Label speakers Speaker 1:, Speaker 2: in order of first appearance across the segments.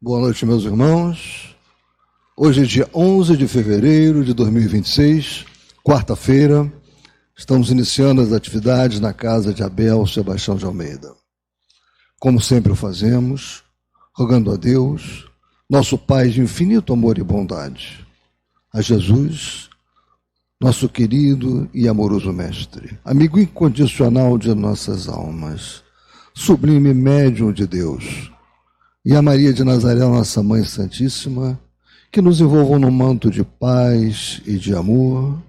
Speaker 1: Boa noite, meus irmãos. Hoje é dia 11 de fevereiro de 2026, quarta-feira. Estamos iniciando as atividades na casa de Abel Sebastião de Almeida. Como sempre o fazemos, rogando a Deus, nosso Pai de infinito amor e bondade, a Jesus, nosso querido e amoroso Mestre, amigo incondicional de nossas almas, sublime médium de Deus, e a Maria de Nazaré, nossa Mãe Santíssima, que nos envolvam no manto de paz e de amor,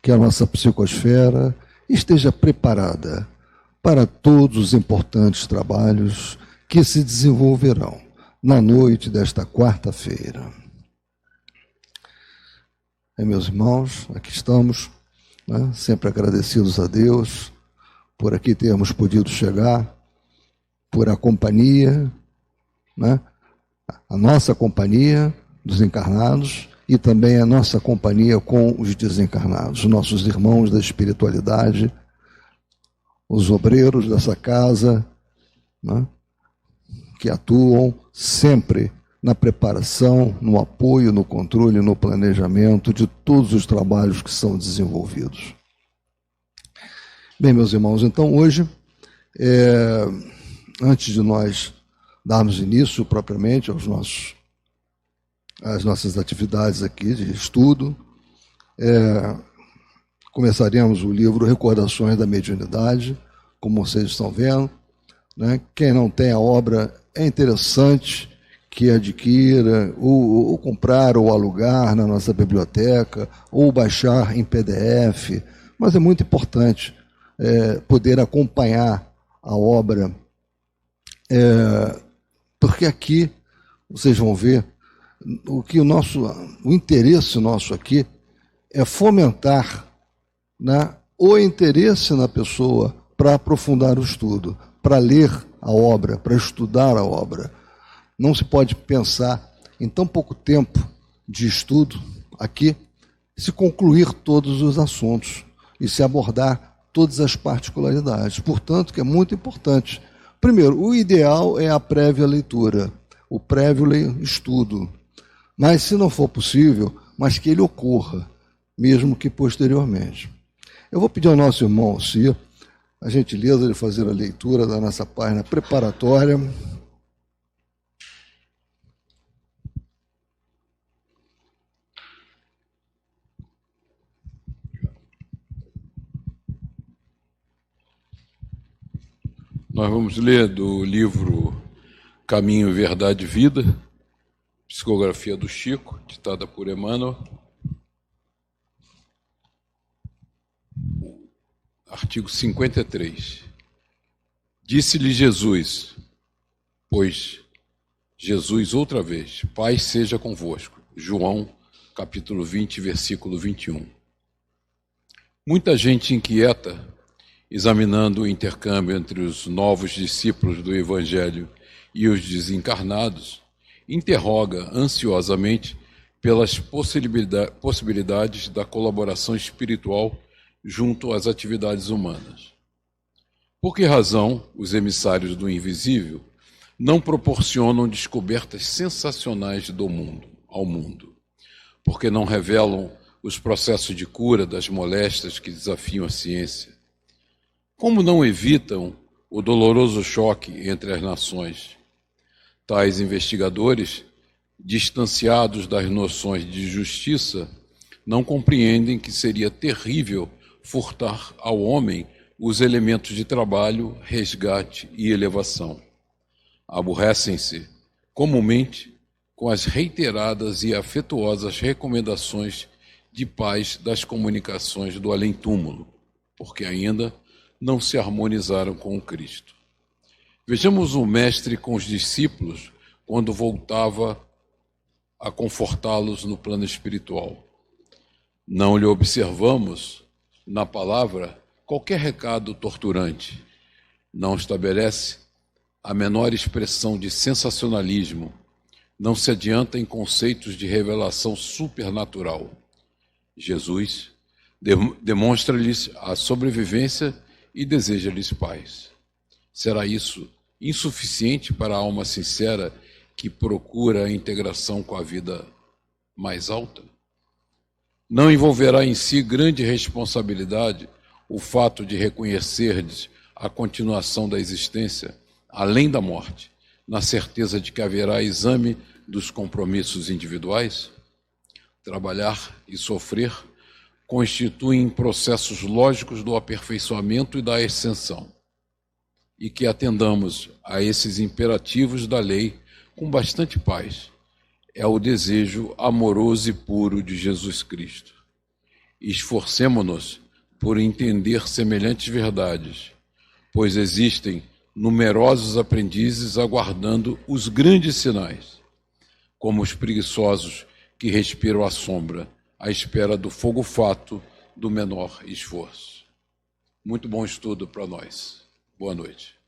Speaker 1: que a nossa psicosfera esteja preparada para todos os importantes trabalhos que se desenvolverão na noite desta quarta-feira. Meus irmãos, aqui estamos, né, sempre agradecidos a Deus por aqui termos podido chegar, por a companhia, né, a nossa companhia dos encarnados e também a nossa companhia com os desencarnados, nossos irmãos da espiritualidade, os obreiros dessa casa, né, que atuam sempre na preparação, no apoio, no controle, no planejamento de todos os trabalhos que são desenvolvidos. Bem, meus irmãos, então hoje, antes de nós darmos início propriamente às nossas atividades aqui de estudo, começaremos o livro Recordações da Mediunidade, como vocês estão vendo, né? Quem não tem a obra, é interessante que adquira, ou comprar, ou alugar na nossa biblioteca, ou baixar em PDF, mas é muito importante poder acompanhar a obra, porque aqui vocês vão ver o interesse nosso aqui é fomentar, né, o interesse na pessoa para aprofundar o estudo, para ler a obra, para estudar a obra. Não se pode pensar em tão pouco tempo de estudo aqui, se concluir todos os assuntos e se abordar todas as particularidades. Portanto, que é muito importante. Primeiro, o ideal é a prévia leitura, o prévio estudo. Mas, se não for possível, mas que ele ocorra, mesmo que posteriormente. Eu vou pedir ao nosso irmão Alcir a gentileza de fazer a leitura da nossa página preparatória.
Speaker 2: Nós vamos ler do livro Caminho, Verdade e Vida, psicografia do Chico, ditada por Emmanuel. Artigo 53. Disse-lhe Jesus, pois Jesus outra vez, paz seja convosco. João, capítulo 20, versículo 21. Muita gente inquieta, examinando o intercâmbio entre os novos discípulos do Evangelho e os desencarnados, interroga ansiosamente pelas possibilidades da colaboração espiritual junto às atividades humanas. Por que razão os emissários do invisível não proporcionam descobertas sensacionais ao mundo? Porque não revelam os processos de cura das moléstias que desafiam a ciência? Como não evitam o doloroso choque entre as nações? Tais investigadores, distanciados das noções de justiça, não compreendem que seria terrível furtar ao homem os elementos de trabalho, resgate e elevação. Aborrecem-se, comumente, com as reiteradas e afetuosas recomendações de paz das comunicações do além-túmulo, porque ainda não se harmonizaram com o Cristo. Vejamos o Mestre com os discípulos quando voltava a confortá-los no plano espiritual. Não lhe observamos, na palavra, qualquer recado torturante. Não estabelece a menor expressão de sensacionalismo. Não se adianta em conceitos de revelação supernatural. Jesus demonstra-lhes a sobrevivência e deseja-lhes paz. Será isso insuficiente para a alma sincera que procura a integração com a vida mais alta? Não envolverá em si grande responsabilidade o fato de reconhecerdes a continuação da existência além da morte, na certeza de que haverá exame dos compromissos individuais? Trabalhar e sofrer constituem processos lógicos do aperfeiçoamento e da ascensão, e que atendamos a esses imperativos da lei com bastante paz. É o desejo amoroso e puro de Jesus Cristo. Esforcemo-nos por entender semelhantes verdades, pois existem numerosos aprendizes aguardando os grandes sinais, como os preguiçosos que respiram a sombra, à espera do fogo fato do menor esforço. Muito bom estudo para nós. Boa noite.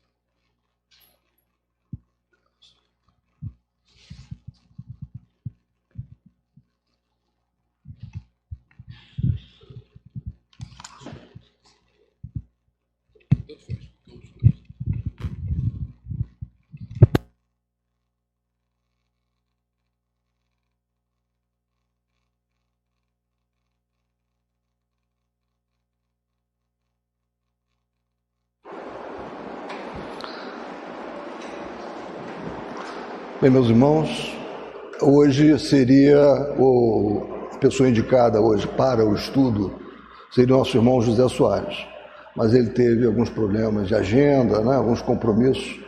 Speaker 1: Bem, meus irmãos, hoje seria a pessoa indicada hoje para o estudo, seria o nosso irmão José Soares, mas ele teve alguns problemas de agenda, né, alguns compromissos,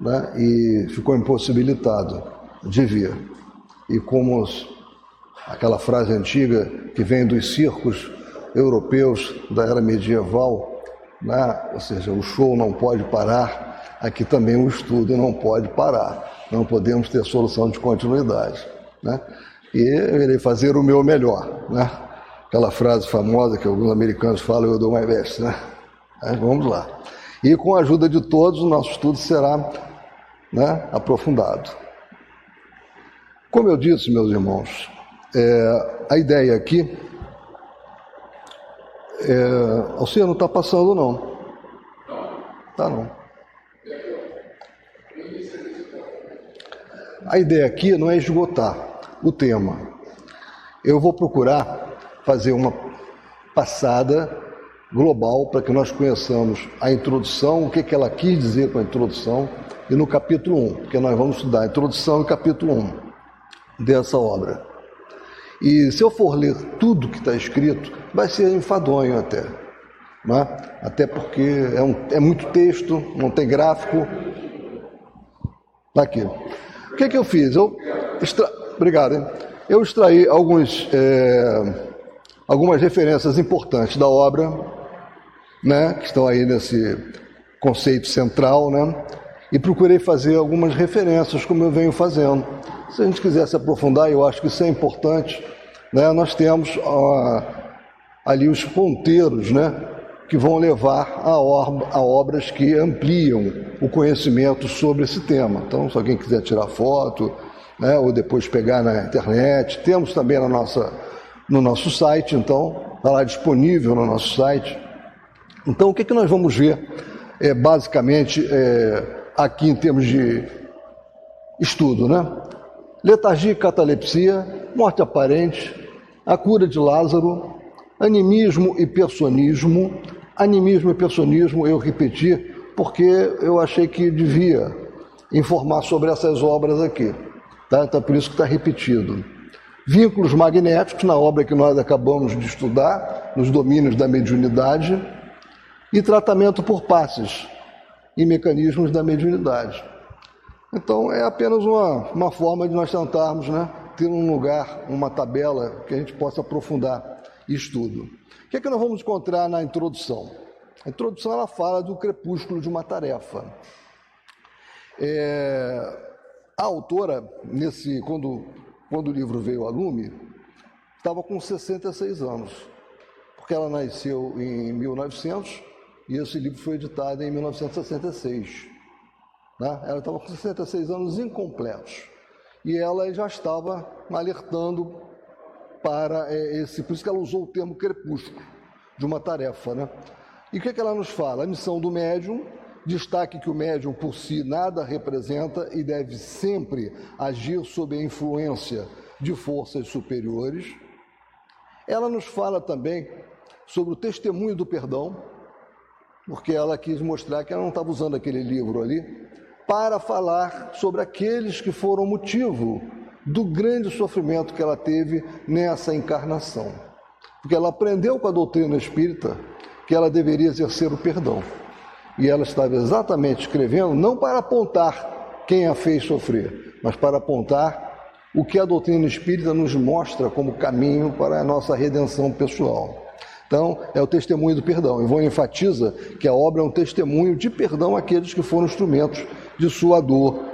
Speaker 1: né, e ficou impossibilitado de vir. E como aquela frase antiga que vem dos circos europeus da era medieval, né, ou seja, o show não pode parar, aqui também o estudo não pode parar. Não podemos ter solução de continuidade, né? E eu irei fazer o meu melhor, né? Aquela frase famosa que alguns americanos falam, eu dou my best, né? Vamos lá. E com a ajuda de todos, o nosso estudo será, né, aprofundado. Como eu disse, meus irmãos, a ideia aqui Alcino, não está passando, não. Tá, não. A ideia aqui não é esgotar o tema. Eu vou procurar fazer uma passada global para que nós conheçamos a introdução, o que ela quis dizer com a introdução, e no capítulo 1, porque nós vamos estudar a introdução e capítulo 1 dessa obra. E se eu for ler tudo que está escrito, vai ser enfadonho até, né? Até porque é muito texto, não tem gráfico. Está aqui. O que eu fiz? Obrigado, hein? Eu extraí algumas referências importantes da obra, né, que estão aí nesse conceito central, né, e procurei fazer algumas referências, como eu venho fazendo. Se a gente quiser se aprofundar, eu acho que isso é importante, né, nós temos ali os ponteiros, né, que vão levar a obras que ampliam o conhecimento sobre esse tema. Então, se alguém quiser tirar foto, né, ou depois pegar na internet, temos também no nosso site, então, está lá disponível no nosso site. Então, o que nós vamos ver, basicamente, aqui em termos de estudo, né? Letargia e catalepsia, morte aparente, a cura de Lázaro, animismo e personismo. Animismo e personismo eu repeti porque eu achei que devia informar sobre essas obras aqui, tá? Então, por isso que está repetido. Vínculos magnéticos, na obra que nós acabamos de estudar, nos domínios da mediunidade, e tratamento por passes e mecanismos da mediunidade. Então, é apenas uma forma de nós tentarmos, né, ter um lugar, uma tabela que a gente possa aprofundar estudo. O que é que nós vamos encontrar na introdução? A introdução ela fala do crepúsculo de uma tarefa. A autora, quando o livro veio a lume, estava com 66 anos, porque ela nasceu em 1900 e esse livro foi editado em 1966. Né? Ela estava com 66 anos incompletos e ela já estava alertando para por isso que ela usou o termo crepúsculo de uma tarefa, né? E o que ela nos fala? A missão do médium destaque que o médium por si nada representa e deve sempre agir sob a influência de forças superiores. Ela nos fala também sobre o testemunho do perdão, porque ela quis mostrar que ela não estava usando aquele livro ali para falar sobre aqueles que foram motivo do grande sofrimento que ela teve nessa encarnação. Porque ela aprendeu com a doutrina espírita que ela deveria exercer o perdão. E ela estava exatamente escrevendo não para apontar quem a fez sofrer, mas para apontar o que a doutrina espírita nos mostra como caminho para a nossa redenção pessoal. Então, é o testemunho do perdão. Ivone enfatiza que a obra é um testemunho de perdão àqueles que foram instrumentos de sua dor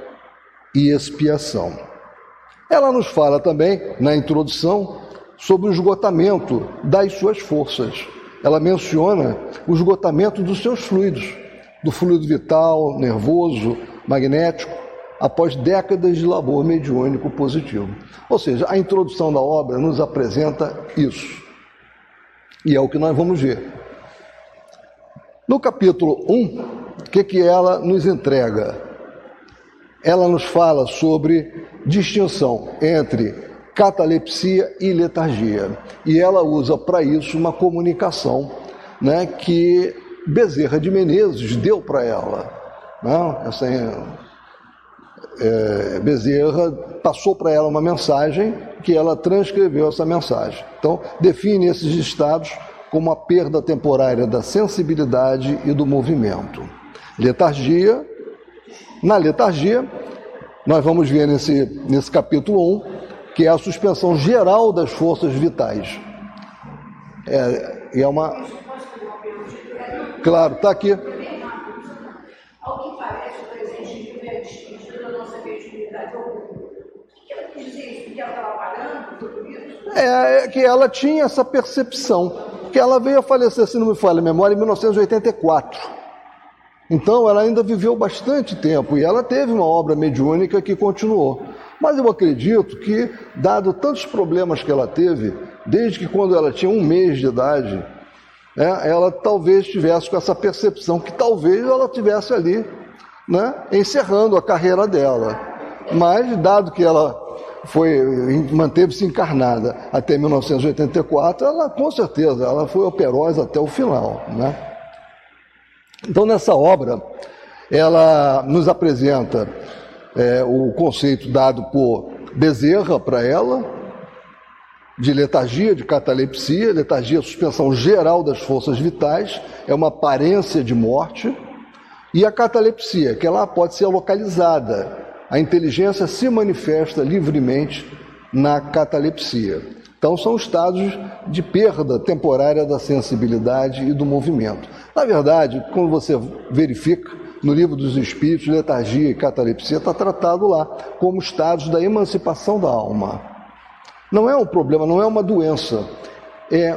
Speaker 1: e expiação. Ela nos fala também, na introdução, sobre o esgotamento das suas forças. Ela menciona o esgotamento dos seus fluidos, do fluido vital, nervoso, magnético, após décadas de labor mediúnico positivo. Ou seja, a introdução da obra nos apresenta isso. E é o que nós vamos ver. No capítulo 1, o que ela nos entrega? Ela nos fala sobre distinção entre catalepsia e letargia. E ela usa para isso uma comunicação, né, que Bezerra de Menezes deu para ela. Bezerra passou para ela uma mensagem que ela transcreveu essa mensagem. Então, define esses estados como a perda temporária da sensibilidade e do movimento. Letargia. Na letargia, nós vamos ver nesse capítulo 1, que é a suspensão geral das forças vitais. Claro, está aqui.
Speaker 3: Ao que parece, o presente livro é distinto da nossa mediunidade oculta. O que ela quis dizer isso? Que ela estava pagando tudo isso?
Speaker 1: É que ela tinha essa percepção, que ela veio a falecer, se não me falha a memória, em 1984. Então, ela ainda viveu bastante tempo e ela teve uma obra mediúnica que continuou. Mas eu acredito que, dado tantos problemas que ela teve, desde que quando ela tinha 1 mês de idade, ela talvez tivesse com essa percepção que talvez ela tivesse ali, né, encerrando a carreira dela. Mas, dado que ela manteve-se encarnada até 1984, ela, com certeza, ela foi operosa até o final, né? Então, nessa obra, ela nos apresenta o conceito dado por Bezerra para ela, de letargia, de catalepsia. Letargia, suspensão geral das forças vitais, é uma aparência de morte. E a catalepsia, que ela pode ser localizada. A inteligência se manifesta livremente na catalepsia. Então, são estados de perda temporária da sensibilidade e do movimento. Na verdade, quando você verifica no Livro dos Espíritos, letargia e catalepsia está tratado lá como estados da emancipação da alma. Não é um problema, não é uma doença. É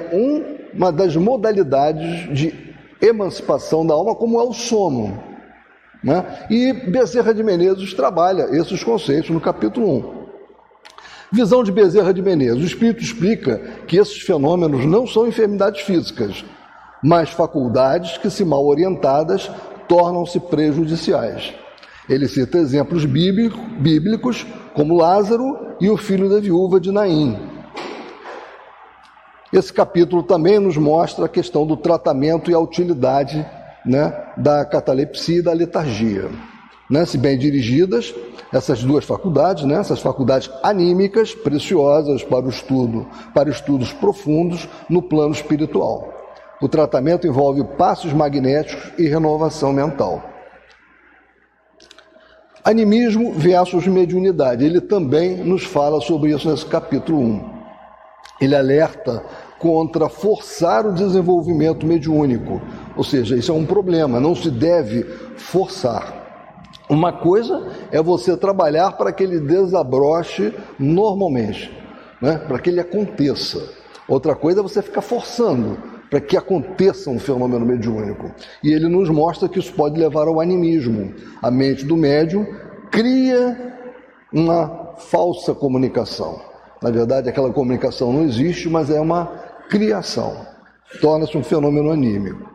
Speaker 1: uma das modalidades de emancipação da alma, como é o sono, né? E Bezerra de Menezes trabalha esses conceitos no capítulo 1. Visão de Bezerra de Menezes. O Espírito explica que esses fenômenos não são enfermidades físicas, mas faculdades que, se mal orientadas, tornam-se prejudiciais. Ele cita exemplos bíblicos, como Lázaro e o filho da viúva de Naim. Esse capítulo também nos mostra a questão do tratamento e a utilidade, né, da catalepsia e da letargia. Né, se bem dirigidas, essas duas faculdades, né, essas faculdades anímicas, preciosas para o estudo, para estudos profundos no plano espiritual. O tratamento envolve passos magnéticos e renovação mental. Animismo versus mediunidade. Ele também nos fala sobre isso nesse capítulo 1. Ele alerta contra forçar o desenvolvimento mediúnico. Ou seja, isso é um problema, não se deve forçar. Uma coisa é você trabalhar para que ele desabroche normalmente, né? Para que ele aconteça. Outra coisa é você ficar forçando para que aconteça um fenômeno mediúnico. E ele nos mostra que isso pode levar ao animismo. A mente do médium cria uma falsa comunicação. Na verdade, aquela comunicação não existe, mas é uma criação. Torna-se um fenômeno anímico.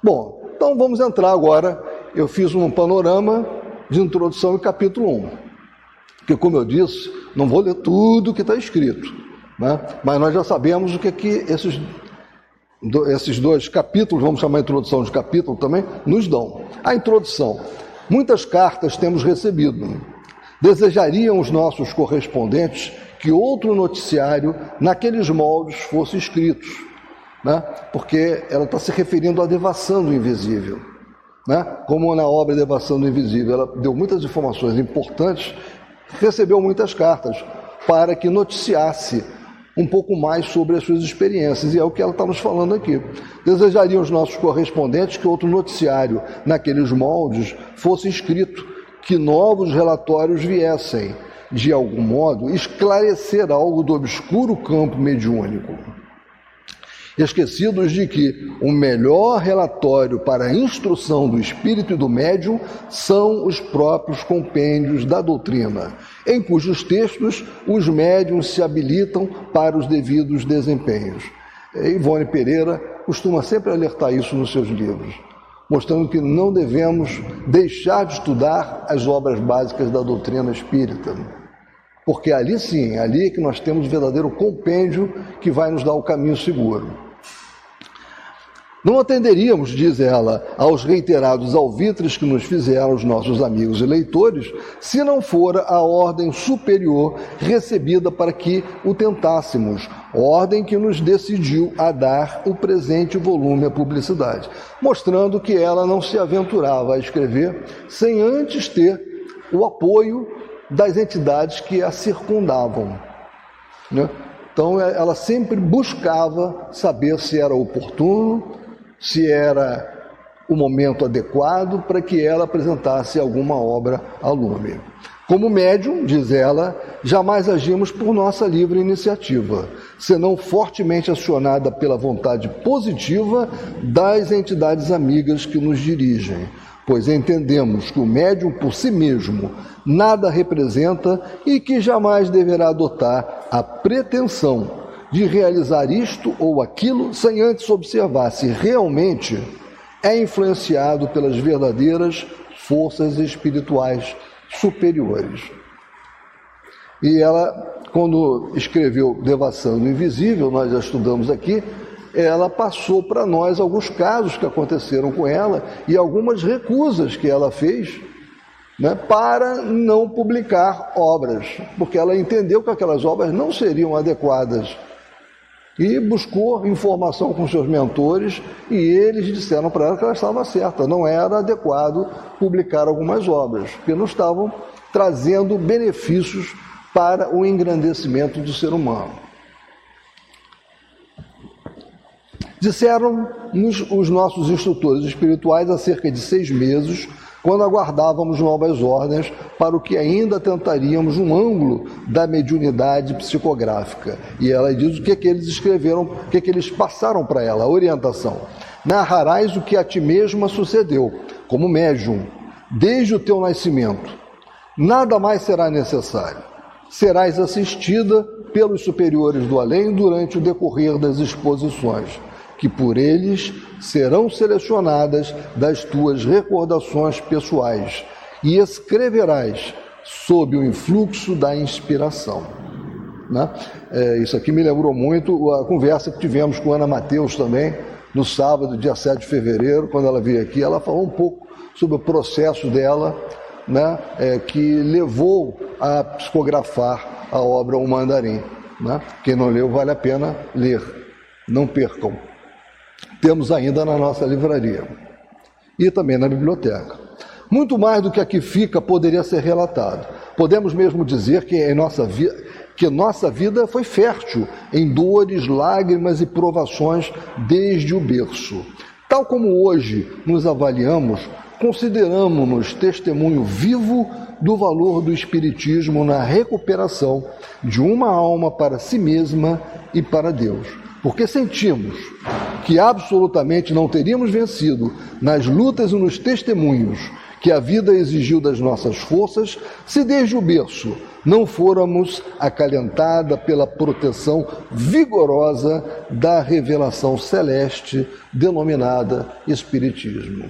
Speaker 1: Bom, então vamos entrar agora eu fiz um panorama de introdução em capítulo 1. Porque, como eu disse, não vou ler tudo que está escrito, né? Mas nós já sabemos o que esses dois capítulos, vamos chamar a introdução de capítulo também, nos dão. A introdução. Muitas cartas temos recebido. Desejariam os nossos correspondentes que outro noticiário, naqueles moldes, fosse escrito, né? Porque ela está se referindo à Devação do Invisível, né? Como na obra Devação do Invisível, ela deu muitas informações importantes, recebeu muitas cartas para que noticiasse um pouco mais sobre as suas experiências, e é o que ela está nos falando aqui. Desejariam os nossos correspondentes que outro noticiário, naqueles moldes, fosse escrito, que novos relatórios viessem, de algum modo, esclarecer algo do obscuro campo mediúnico. Esquecidos de que o melhor relatório para a instrução do espírito e do médium são os próprios compêndios da doutrina, em cujos textos os médiuns se habilitam para os devidos desempenhos. Ivone Pereira costuma sempre alertar isso nos seus livros, mostrando que não devemos deixar de estudar as obras básicas da doutrina espírita, porque ali sim, ali é que nós temos o verdadeiro compêndio que vai nos dar o caminho seguro. Não atenderíamos, diz ela, aos reiterados alvitres que nos fizeram os nossos amigos e leitores, se não fora a ordem superior recebida para que o tentássemos, ordem que nos decidiu a dar o presente volume à publicidade, mostrando que ela não se aventurava a escrever sem antes ter o apoio das entidades que a circundavam, né? Então, ela sempre buscava saber se era oportuno, se era o momento adequado para que ela apresentasse alguma obra ao lume. Como médium, diz ela, jamais agimos por nossa livre iniciativa, senão fortemente acionada pela vontade positiva das entidades amigas que nos dirigem, pois entendemos que o médium por si mesmo nada representa e que jamais deverá adotar a pretensão de realizar isto ou aquilo sem antes observar se realmente é influenciado pelas verdadeiras forças espirituais superiores. E ela, quando escreveu Devação do Invisível, nós já estudamos aqui, ela passou para nós alguns casos que aconteceram com ela e algumas recusas que ela fez, né, para não publicar obras, porque ela entendeu que aquelas obras não seriam adequadas. E buscou informação com seus mentores e eles disseram para ela que ela estava certa, não era adequado publicar algumas obras, porque não estavam trazendo benefícios para o engrandecimento do ser humano. Disseram-nos os nossos instrutores espirituais há cerca de 6 meses, quando aguardávamos novas ordens para o que ainda tentaríamos um ângulo da mediunidade psicográfica. E ela diz o que eles escreveram, o que eles passaram para ela, a orientação. Narrarás o que a ti mesma sucedeu, como médium, desde o teu nascimento. Nada mais será necessário. Serás assistida pelos superiores do além durante o decorrer das exposições, que por eles serão selecionadas das tuas recordações pessoais e escreverás sob o influxo da inspiração. Né? Isso aqui me lembrou muito a conversa que tivemos com Ana Mateus também, no sábado, dia 7 de fevereiro, quando ela veio aqui. Ela falou um pouco sobre o processo dela, né, que levou a psicografar a obra O Mandarim. Né? Quem não leu, vale a pena ler. Não percam. Temos ainda na nossa livraria e também na biblioteca. Muito mais do que aqui fica poderia ser relatado. Podemos mesmo dizer que nossa vida foi fértil em dores, lágrimas e provações desde o berço. Tal como hoje nos avaliamos, consideramos-nos testemunho vivo do valor do Espiritismo na recuperação de uma alma para si mesma e para Deus. Porque sentimos que absolutamente não teríamos vencido nas lutas e nos testemunhos que a vida exigiu das nossas forças, se desde o berço não fôramos acalentada pela proteção vigorosa da revelação celeste denominada Espiritismo.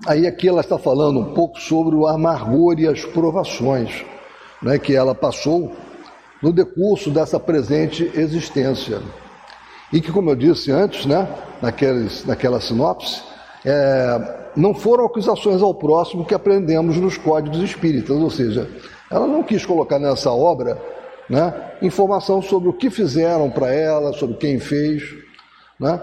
Speaker 1: aí aqui ela está falando um pouco sobre o amargor e as provações, né, que ela passou no decurso dessa presente existência. E que, como eu disse antes, né, naquela sinopse, não foram acusações ao próximo que aprendemos nos códigos espíritas, ou seja, ela não quis colocar nessa obra, né, informação sobre o que fizeram para ela, sobre quem fez, né?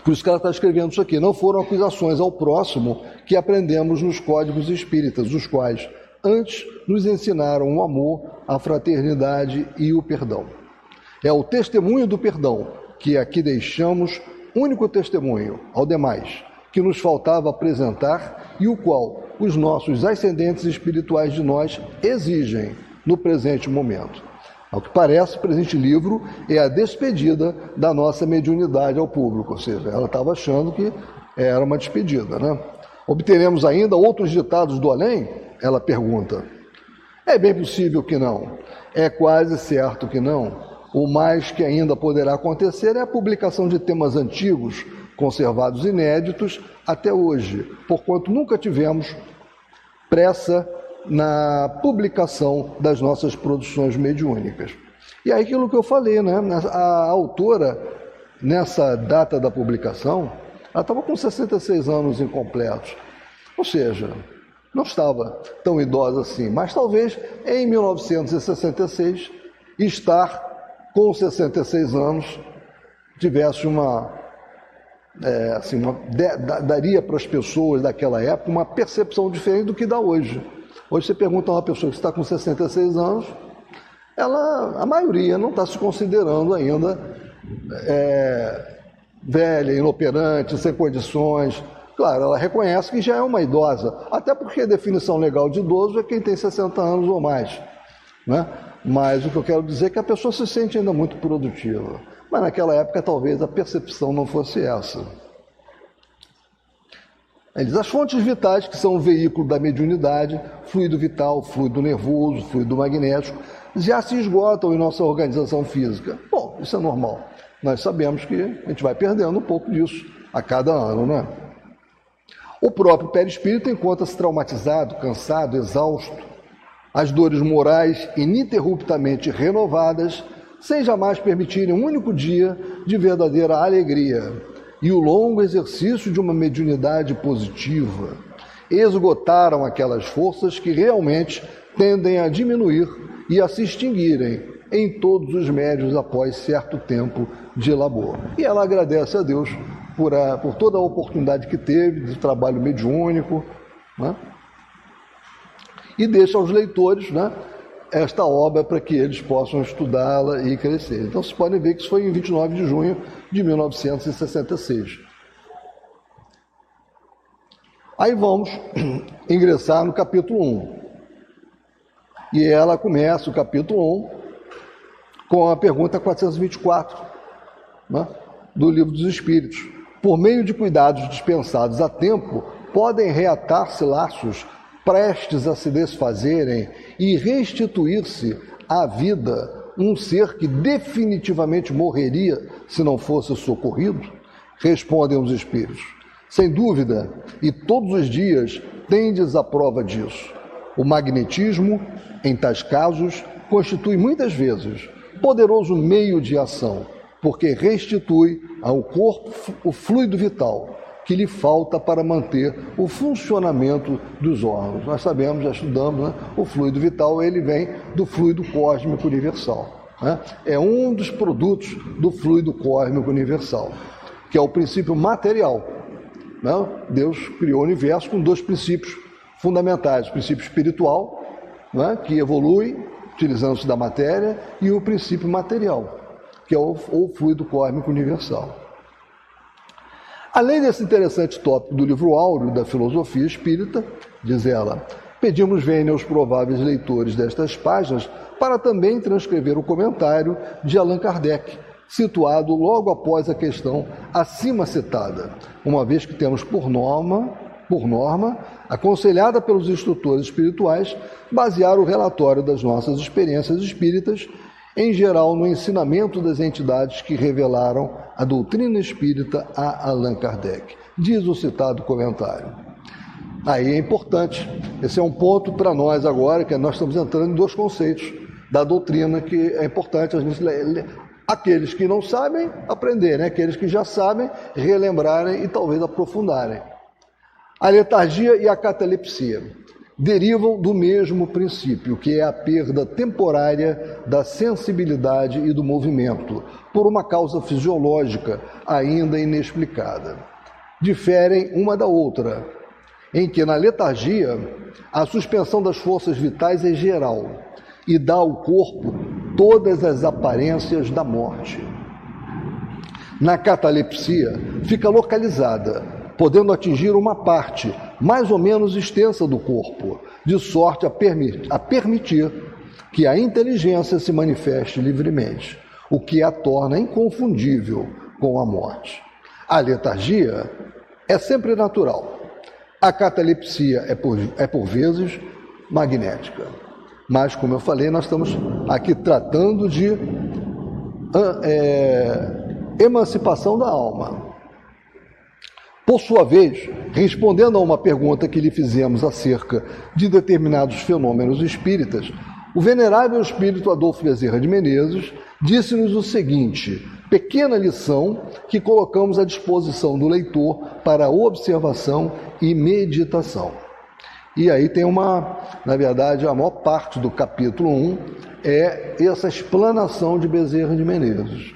Speaker 1: Por isso que ela está escrevendo isso aqui. Não foram acusações ao próximo que aprendemos nos códigos espíritas, os quais antes nos ensinaram o amor, a fraternidade e o perdão. É o testemunho do perdão que aqui deixamos, único testemunho ao demais, que nos faltava apresentar e o qual os nossos ascendentes espirituais de nós exigem no presente momento. Ao que parece, o presente livro é a despedida da nossa mediunidade ao público, ou seja, ela estava achando que era uma despedida, né? Obteremos ainda outros ditados do além? Ela pergunta. É bem possível que não. É quase certo que não. O mais que ainda poderá acontecer é a publicação de temas antigos, conservados inéditos até hoje, porquanto nunca tivemos pressa na publicação das nossas produções mediúnicas. E aí aquilo que eu falei, né? A autora, nessa data da publicação, ela estava com 66 anos incompletos. Ou seja, não estava tão idosa assim, mas talvez em 1966, estar com 66 anos tivesse daria para as pessoas daquela época uma percepção diferente do que dá hoje. Hoje você pergunta a uma pessoa que está com 66 anos, a maioria não está se considerando ainda velha, inoperante, sem condições. Claro, ela reconhece que já é uma idosa, até porque a definição legal de idoso é quem tem 60 anos ou mais, né? Mas o que eu quero dizer é que a pessoa se sente ainda muito produtiva. Mas naquela época talvez a percepção não fosse essa. As fontes vitais, que são o veículo da mediunidade, fluido vital, fluido nervoso, fluido magnético, já se esgotam em nossa organização física. Bom, isso é normal. Nós sabemos que a gente vai perdendo um pouco disso a cada ano, né? O próprio perispírito encontra-se traumatizado, cansado, exausto, as dores morais ininterruptamente renovadas, sem jamais permitirem um único dia de verdadeira alegria, e o longo exercício de uma mediunidade positiva esgotaram aquelas forças que realmente tendem a diminuir e a se extinguirem em todos os médios após certo tempo de labor. E ela agradece a Deus por toda a oportunidade que teve de trabalho mediúnico, né? E deixa aos leitores, né, esta obra para que eles possam estudá-la e crescer. Então, vocês podem ver que isso foi em 29 de junho de 1966. Aí vamos ingressar no capítulo 1. E ela começa o capítulo 1 com a pergunta 424, né, do Livro dos Espíritos. Por meio de cuidados dispensados a tempo, podem reatar-se laços prestes a se desfazerem e restituir-se à vida um ser que definitivamente morreria se não fosse socorrido? Respondem os espíritos. Sem dúvida, e todos os dias tendes a prova disso. O magnetismo, em tais casos, constitui muitas vezes poderoso meio de ação, porque restitui ao corpo o fluido vital que lhe falta para manter o funcionamento dos órgãos. Nós sabemos, já estudamos, né? O fluido vital, ele vem do fluido cósmico universal, né? É um dos produtos do fluido cósmico universal, que é o princípio material, né? Deus criou o universo com dois princípios fundamentais: o princípio espiritual, né? Que evolui utilizando-se da matéria, e o princípio material, que é o fluido cósmico universal. Além desse interessante tópico do livro áureo da filosofia espírita, diz ela, pedimos vênia aos prováveis leitores destas páginas para também transcrever o comentário de Allan Kardec, situado logo após a questão acima citada, uma vez que temos por norma, aconselhada pelos instrutores espirituais, basear o relatório das nossas experiências espíritas, em geral no ensinamento das entidades que revelaram a doutrina espírita a Allan Kardec. diz o citado comentário. Aí é importante, esse é um ponto para nós agora, que nós estamos entrando em dois conceitos da doutrina que é importante a gente aqueles que não sabem aprenderem, aqueles que já sabem relembrarem e talvez aprofundarem. A letargia e a catalepsia derivam do mesmo princípio, que é a perda temporária da sensibilidade e do movimento, por uma causa fisiológica ainda inexplicada. Diferem uma da outra, em que na letargia a suspensão das forças vitais é geral e dá ao corpo todas as aparências da morte. Na catalepsia fica localizada, podendo atingir uma parte mais ou menos extensa do corpo, de sorte a permitir que a inteligência se manifeste livremente, o que a torna inconfundível com a morte. A letargia é sempre natural. A catalepsia é por vezes magnética. Mas, como eu falei, nós estamos aqui tratando de emancipação da alma. Por sua vez, respondendo a uma pergunta que lhe fizemos acerca de determinados fenômenos espíritas, o venerável espírito Adolfo Bezerra de Menezes disse-nos o seguinte, pequena lição que colocamos à disposição do leitor para observação e meditação. E aí tem na verdade, a maior parte do capítulo 1 é essa explanação de Bezerra de Menezes,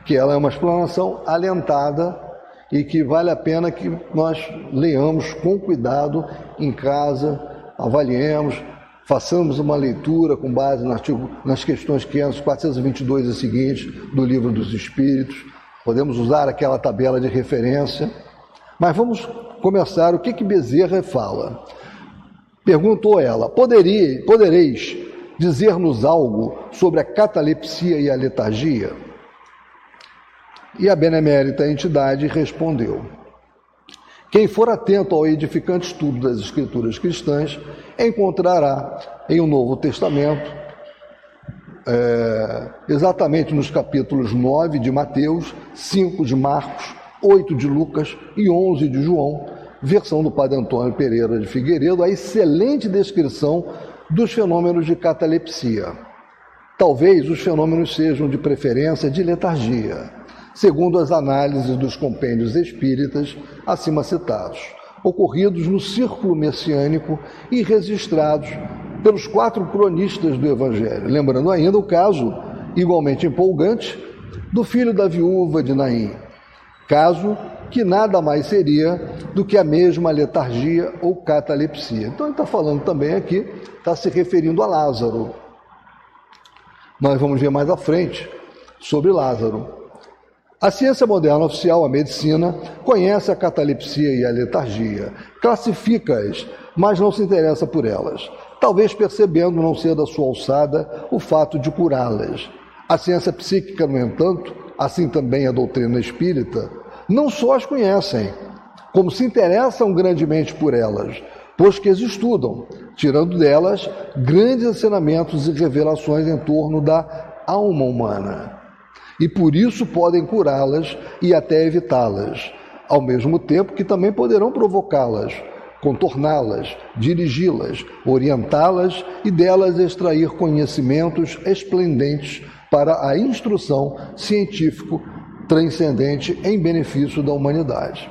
Speaker 1: que ela é uma explanação alentada e que vale a pena que nós leamos com cuidado em casa, avaliemos, façamos uma leitura com base nas questões 500, 422 e seguintes do Livro dos Espíritos. Podemos usar aquela tabela de referência. Mas vamos começar. O que Bezerra fala? Perguntou ela, podereis dizer-nos algo sobre a catalepsia e a letargia? E a benemérita entidade respondeu, quem for atento ao edificante estudo das Escrituras cristãs, encontrará em o Novo Testamento, exatamente nos capítulos 9 de Mateus, 5 de Marcos, 8 de Lucas e 11 de João, versão do padre Antônio Pereira de Figueiredo, a excelente descrição dos fenômenos de catalepsia. Talvez os fenômenos sejam de preferência de letargia, segundo as análises dos compêndios espíritas acima citados, ocorridos no círculo messiânico e registrados pelos 4 cronistas do Evangelho. Lembrando ainda o caso, igualmente empolgante, do filho da viúva de Naim, caso que nada mais seria do que a mesma letargia ou catalepsia. Então ele está falando também aqui, está se referindo a Lázaro. Nós vamos ver mais à frente sobre Lázaro. A ciência moderna oficial, a medicina, conhece a catalepsia e a letargia, classifica-as, mas não se interessa por elas, talvez percebendo não ser da sua alçada o fato de curá-las. A ciência psíquica, no entanto, assim também a doutrina espírita, não só as conhecem, como se interessam grandemente por elas, pois que as estudam, tirando delas grandes ensinamentos e revelações em torno da alma humana. E por isso podem curá-las e até evitá-las, ao mesmo tempo que também poderão provocá-las, contorná-las, dirigi-las, orientá-las e delas extrair conhecimentos esplendentes para a instrução científico transcendente em benefício da humanidade.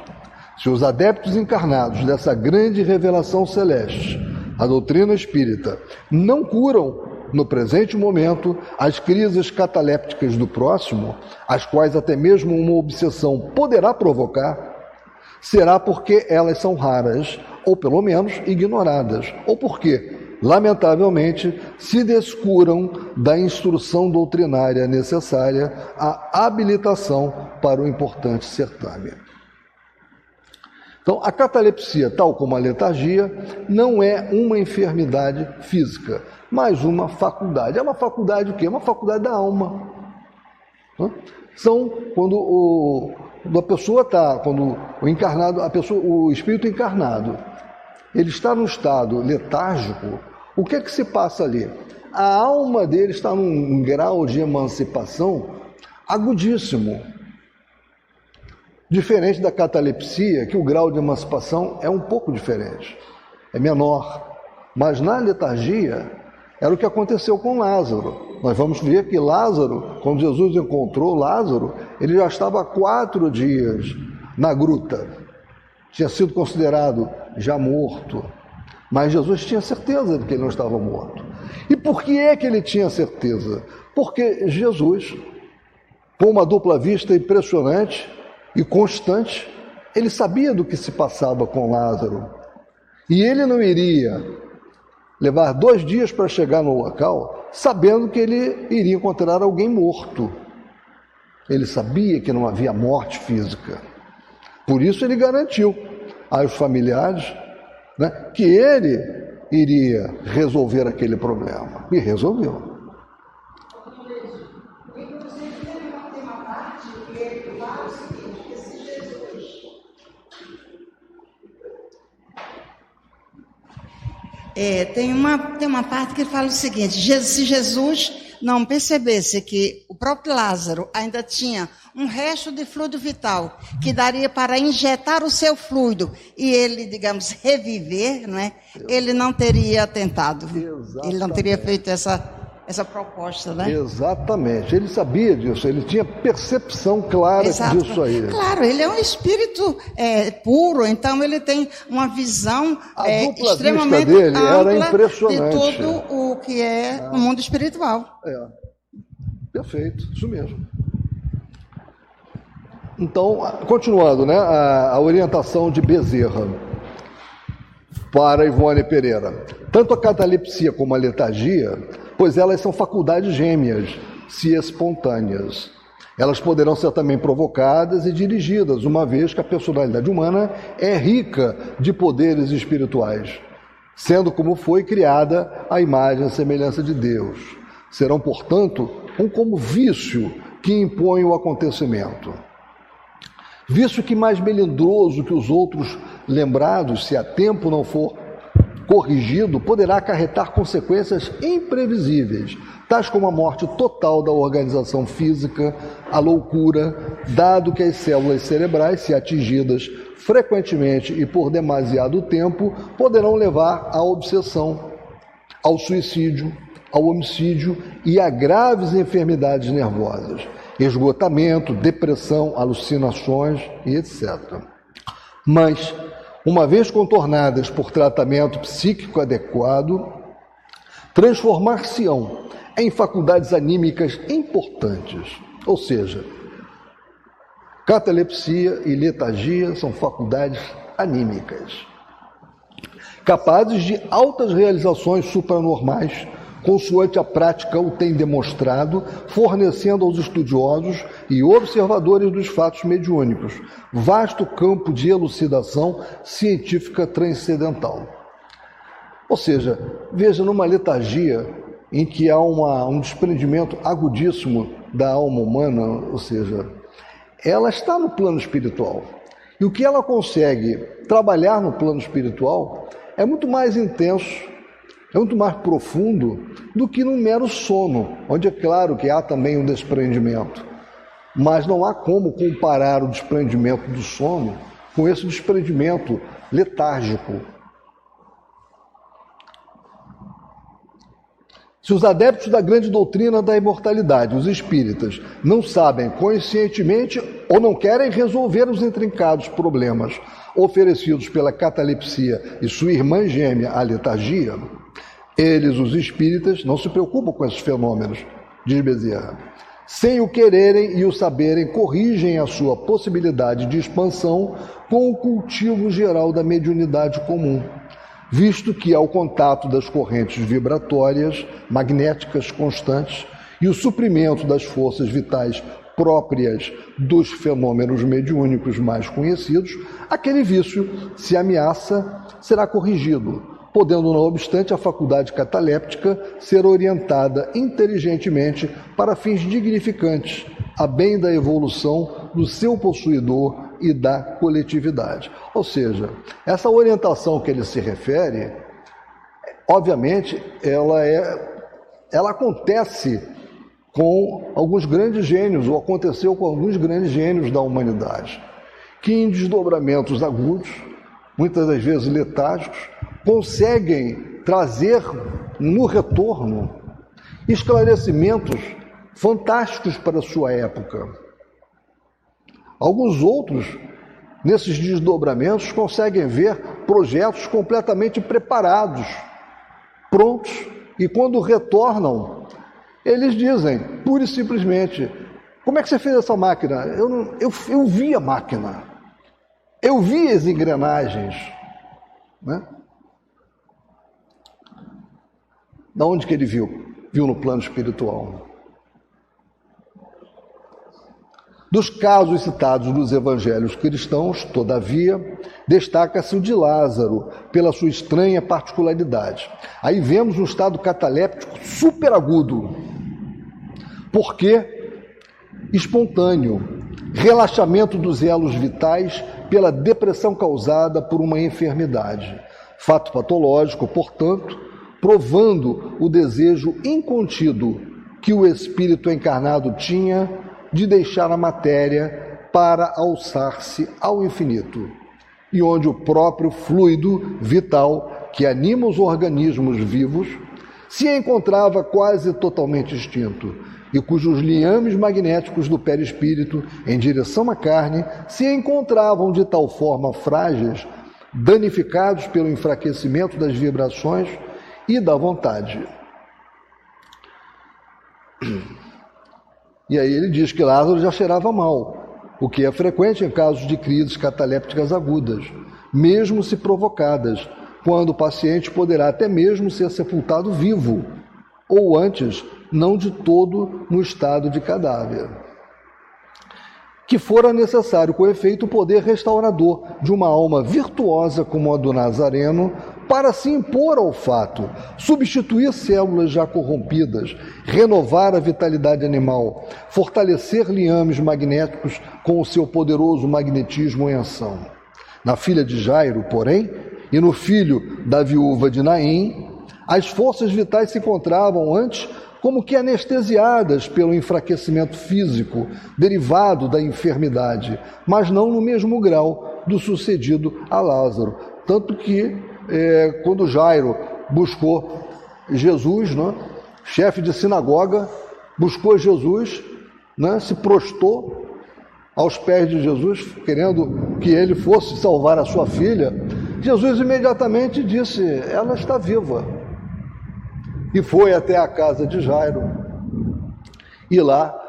Speaker 1: Se os adeptos encarnados dessa grande revelação celeste, a doutrina espírita, não curam no presente momento as crises catalépticas do próximo, as quais até mesmo uma obsessão poderá provocar, será porque elas são raras, ou pelo menos ignoradas, ou porque, lamentavelmente, se descuram da instrução doutrinária necessária à habilitação para o importante certame. Então, a catalepsia, tal como a letargia, não é uma enfermidade física, mas uma faculdade. É uma faculdade o quê? É uma faculdade da alma. São quando a pessoa está, quando o espírito encarnado, ele está num estado letárgico, o que é que se passa ali? A alma dele está num grau de emancipação agudíssimo. Diferente da catalepsia, que o grau de emancipação é um pouco diferente, é menor. Mas na letargia, era o que aconteceu com Lázaro. Nós vamos ver que Lázaro, quando Jesus encontrou Lázaro, ele já estava há 4 dias na gruta. Tinha sido considerado já morto. Mas Jesus tinha certeza de que ele não estava morto. E por que é que ele tinha certeza? Porque Jesus, com uma dupla vista impressionante e constante, ele sabia do que se passava com Lázaro. E ele não iria levar 2 dias para chegar no local, sabendo que ele iria encontrar alguém morto. Ele sabia que não havia morte física. Por isso ele garantiu aos familiares, né, que ele iria resolver aquele problema. E resolveu.
Speaker 4: Tem uma parte que fala o seguinte: se Jesus não percebesse que o próprio Lázaro ainda tinha um resto de fluido vital que daria para injetar o seu fluido e ele, digamos, reviver, não é? Ele não teria tentado. Exatamente. Ele não teria feito essa proposta, né?
Speaker 1: Exatamente. Ele sabia disso, ele tinha percepção clara disso aí.
Speaker 4: Claro, ele é um espírito puro, então ele tem uma visão extremamente
Speaker 1: dele
Speaker 4: ampla
Speaker 1: era impressionante.
Speaker 4: De tudo o que é o mundo espiritual.
Speaker 1: Perfeito, isso mesmo. Então, continuando, né, a orientação de Bezerra para Ivone Pereira. Tanto a catalepsia como a letargia, pois elas são faculdades gêmeas, se espontâneas. Elas poderão ser também provocadas e dirigidas, uma vez que a personalidade humana é rica de poderes espirituais, sendo como foi criada a imagem e semelhança de Deus. Serão, portanto, como vício que impõe o acontecimento. Vício que mais melindroso que os outros lembrados, se a tempo não for corrigido, poderá acarretar consequências imprevisíveis, tais como a morte total da organização física, a loucura, dado que as células cerebrais, se atingidas frequentemente e por demasiado tempo, poderão levar à obsessão, ao suicídio, ao homicídio e a graves enfermidades nervosas, esgotamento, depressão, alucinações e etc. Mas, uma vez contornadas por tratamento psíquico adequado, transformar-se-ão em faculdades anímicas importantes. Ou seja, catalepsia e letargia são faculdades anímicas, capazes de altas realizações supranormais, consoante a prática o tem demonstrado, fornecendo aos estudiosos e observadores dos fatos mediúnicos vasto campo de elucidação científica transcendental. Ou seja, veja, numa letargia em que há um desprendimento agudíssimo da alma humana, ou seja, ela está no plano espiritual. E o que ela consegue trabalhar no plano espiritual é muito mais intenso, é muito mais profundo do que no mero sono, onde é claro que há também um desprendimento. Mas não há como comparar o desprendimento do sono com esse desprendimento letárgico. Se os adeptos da grande doutrina da imortalidade, os espíritas, não sabem conscientemente ou não querem resolver os intrincados problemas oferecidos pela catalepsia e sua irmã gêmea, a letargia, eles, os espíritas, não se preocupam com esses fenômenos, diz Bezerra. Sem o quererem e o saberem, corrigem a sua possibilidade de expansão com o cultivo geral da mediunidade comum, visto que ao contato das correntes vibratórias, magnéticas constantes e o suprimento das forças vitais próprias dos fenômenos mediúnicos mais conhecidos, aquele vício, se ameaça, será corrigido, podendo, não obstante, a faculdade cataléptica ser orientada inteligentemente para fins dignificantes, a bem da evolução do seu possuidor e da coletividade. Ou seja, essa orientação que ele se refere, obviamente, ela acontece com alguns grandes gênios, ou aconteceu com alguns grandes gênios da humanidade. que em desdobramentos agudos, muitas das vezes letárgicos, conseguem trazer no retorno esclarecimentos fantásticos para a sua época. Alguns outros, nesses desdobramentos, conseguem ver projetos completamente preparados, prontos, e quando retornam, eles dizem, pura e simplesmente, como é que você fez essa máquina? Eu vi a máquina, eu vi as engrenagens, né? Da onde que ele viu? Viu no plano espiritual. Dos casos citados nos evangelhos cristãos, todavia, destaca-se o de Lázaro, pela sua estranha particularidade. Aí vemos um estado cataléptico superagudo, porque espontâneo, relaxamento dos elos vitais pela depressão causada por uma enfermidade. Fato patológico, portanto, provando o desejo incontido que o espírito encarnado tinha de deixar a matéria para alçar-se ao infinito, e onde o próprio fluido vital que anima os organismos vivos se encontrava quase totalmente extinto, e cujos liames magnéticos do perispírito em direção à carne se encontravam de tal forma frágeis, danificados pelo enfraquecimento das vibrações e da vontade. E aí ele diz que Lázaro já cheirava mal, o que é frequente em casos de crises catalépticas agudas, mesmo se provocadas, quando o paciente poderá até mesmo ser sepultado vivo, ou antes, não de todo no estado de cadáver. Que fora necessário, com efeito, o poder restaurador de uma alma virtuosa como a do Nazareno, para se impor ao fato, substituir células já corrompidas, renovar a vitalidade animal, fortalecer liames magnéticos com o seu poderoso magnetismo em ação. Na filha de Jairo, porém, e no filho da viúva de Naim, as forças vitais se encontravam antes como que anestesiadas pelo enfraquecimento físico derivado da enfermidade, mas não no mesmo grau do sucedido a Lázaro. Tanto que, quando Jairo buscou Jesus, né, chefe de sinagoga, buscou Jesus, né, se prostou aos pés de Jesus, querendo que ele fosse salvar a sua filha, Jesus imediatamente disse, ela está viva. E foi até a casa de Jairo, e lá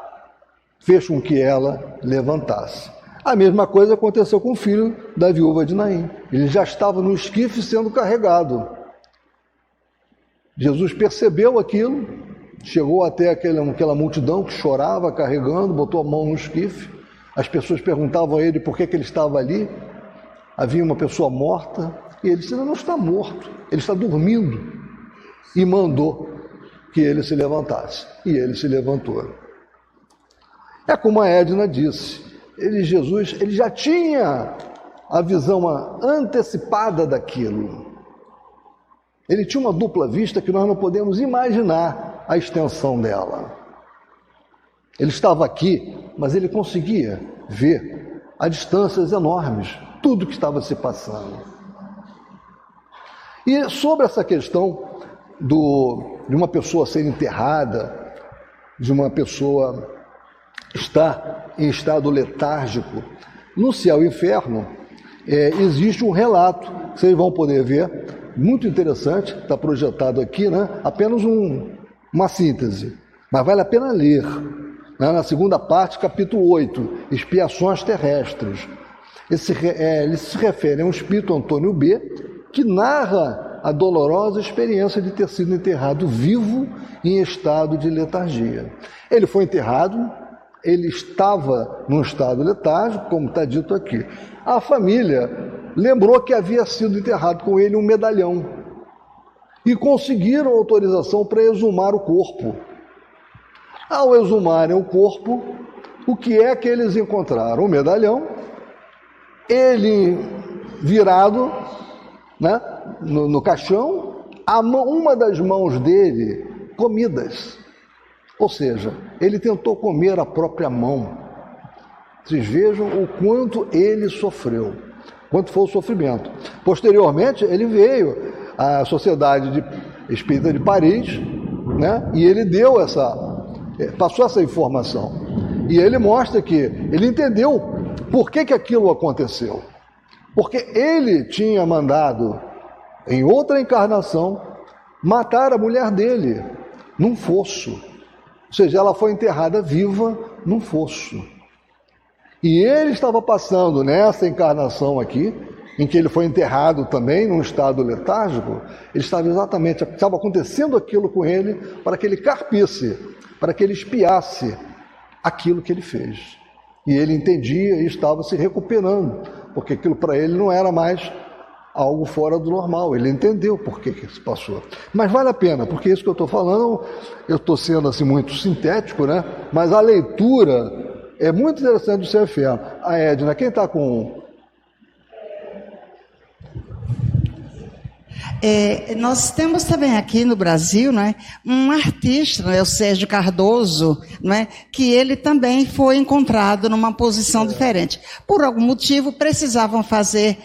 Speaker 1: fez com que ela levantasse. A mesma coisa aconteceu com o filho da viúva de Naim. Ele já estava no esquife sendo carregado. Jesus percebeu aquilo, chegou até aquela multidão que chorava, carregando, botou a mão no esquife. As pessoas perguntavam a ele por que ele estava ali. Havia uma pessoa morta, e ele disse, não está morto, ele está dormindo. E mandou que ele se levantasse. E ele se levantou. É como a Edna disse, Jesus já tinha a visão antecipada daquilo. Ele tinha uma dupla vista que nós não podemos imaginar a extensão dela. Ele estava aqui, mas ele conseguia ver a distâncias enormes, tudo que estava se passando. E sobre essa questão de uma pessoa ser enterrada, de uma pessoa estar em estado letárgico, no céu e inferno, existe um relato, vocês vão poder ver, muito interessante, está projetado aqui, né? Apenas uma síntese, mas vale a pena ler, né? Na segunda parte, capítulo 8, Expiações Terrestres. Ele se refere a um espírito, Antônio B., que narra a dolorosa experiência de ter sido enterrado vivo em estado de letargia. Ele foi enterrado, ele estava num estado letárgico, como está dito aqui. A família lembrou que havia sido enterrado com ele um medalhão e conseguiram autorização para exumar o corpo. Ao exumarem o corpo, o que é que eles encontraram? O medalhão, ele virado, né, no caixão, uma das mãos dele comidas. Ou seja, ele tentou comer a própria mão. Vocês vejam o quanto ele sofreu, quanto foi o sofrimento. Posteriormente, ele veio à Sociedade Espírita de Paris, né? E ele passou essa informação. E ele mostra que ele entendeu por que aquilo aconteceu. Porque ele tinha mandado, em outra encarnação, matar a mulher dele num fosso. Ou seja, ela foi enterrada viva num fosso. E ele estava passando nessa encarnação aqui, em que ele foi enterrado também num estado letárgico, estava acontecendo aquilo com ele para que ele carpisse, para que ele espiasse aquilo que ele fez. E ele entendia e estava se recuperando, porque aquilo para ele não era mais algo fora do normal. Ele entendeu por que isso passou. Mas vale a pena, porque isso que eu estou falando, eu estou sendo assim muito sintético, né? Mas a leitura é muito interessante do Céu e Inferno. A Edna, quem está com...
Speaker 4: Nós temos também aqui no Brasil, né, um artista, né, o Sérgio Cardoso, né, que ele também foi encontrado numa posição diferente. Por algum motivo, precisaram fazer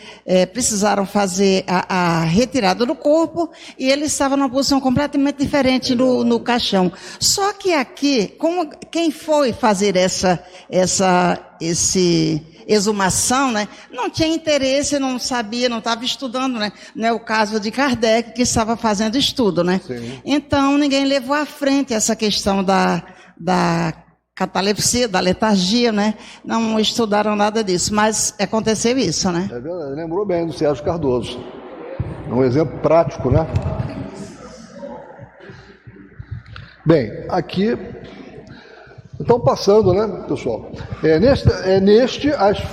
Speaker 4: a retirada do corpo e ele estava numa posição completamente diferente no caixão. Só que aqui, quem foi fazer essa exumação, né, não tinha interesse, não sabia, não estava estudando, né? Não é o caso de Kardec, que estava fazendo estudo, né?
Speaker 1: Sim.
Speaker 4: Então, ninguém levou à frente essa questão da catalepsia, da letargia, né? Não estudaram nada disso, mas aconteceu isso, né?
Speaker 1: É verdade, lembrou bem do Sérgio Cardoso. É um exemplo prático, né? Bem, aqui... Então, passando, né, pessoal?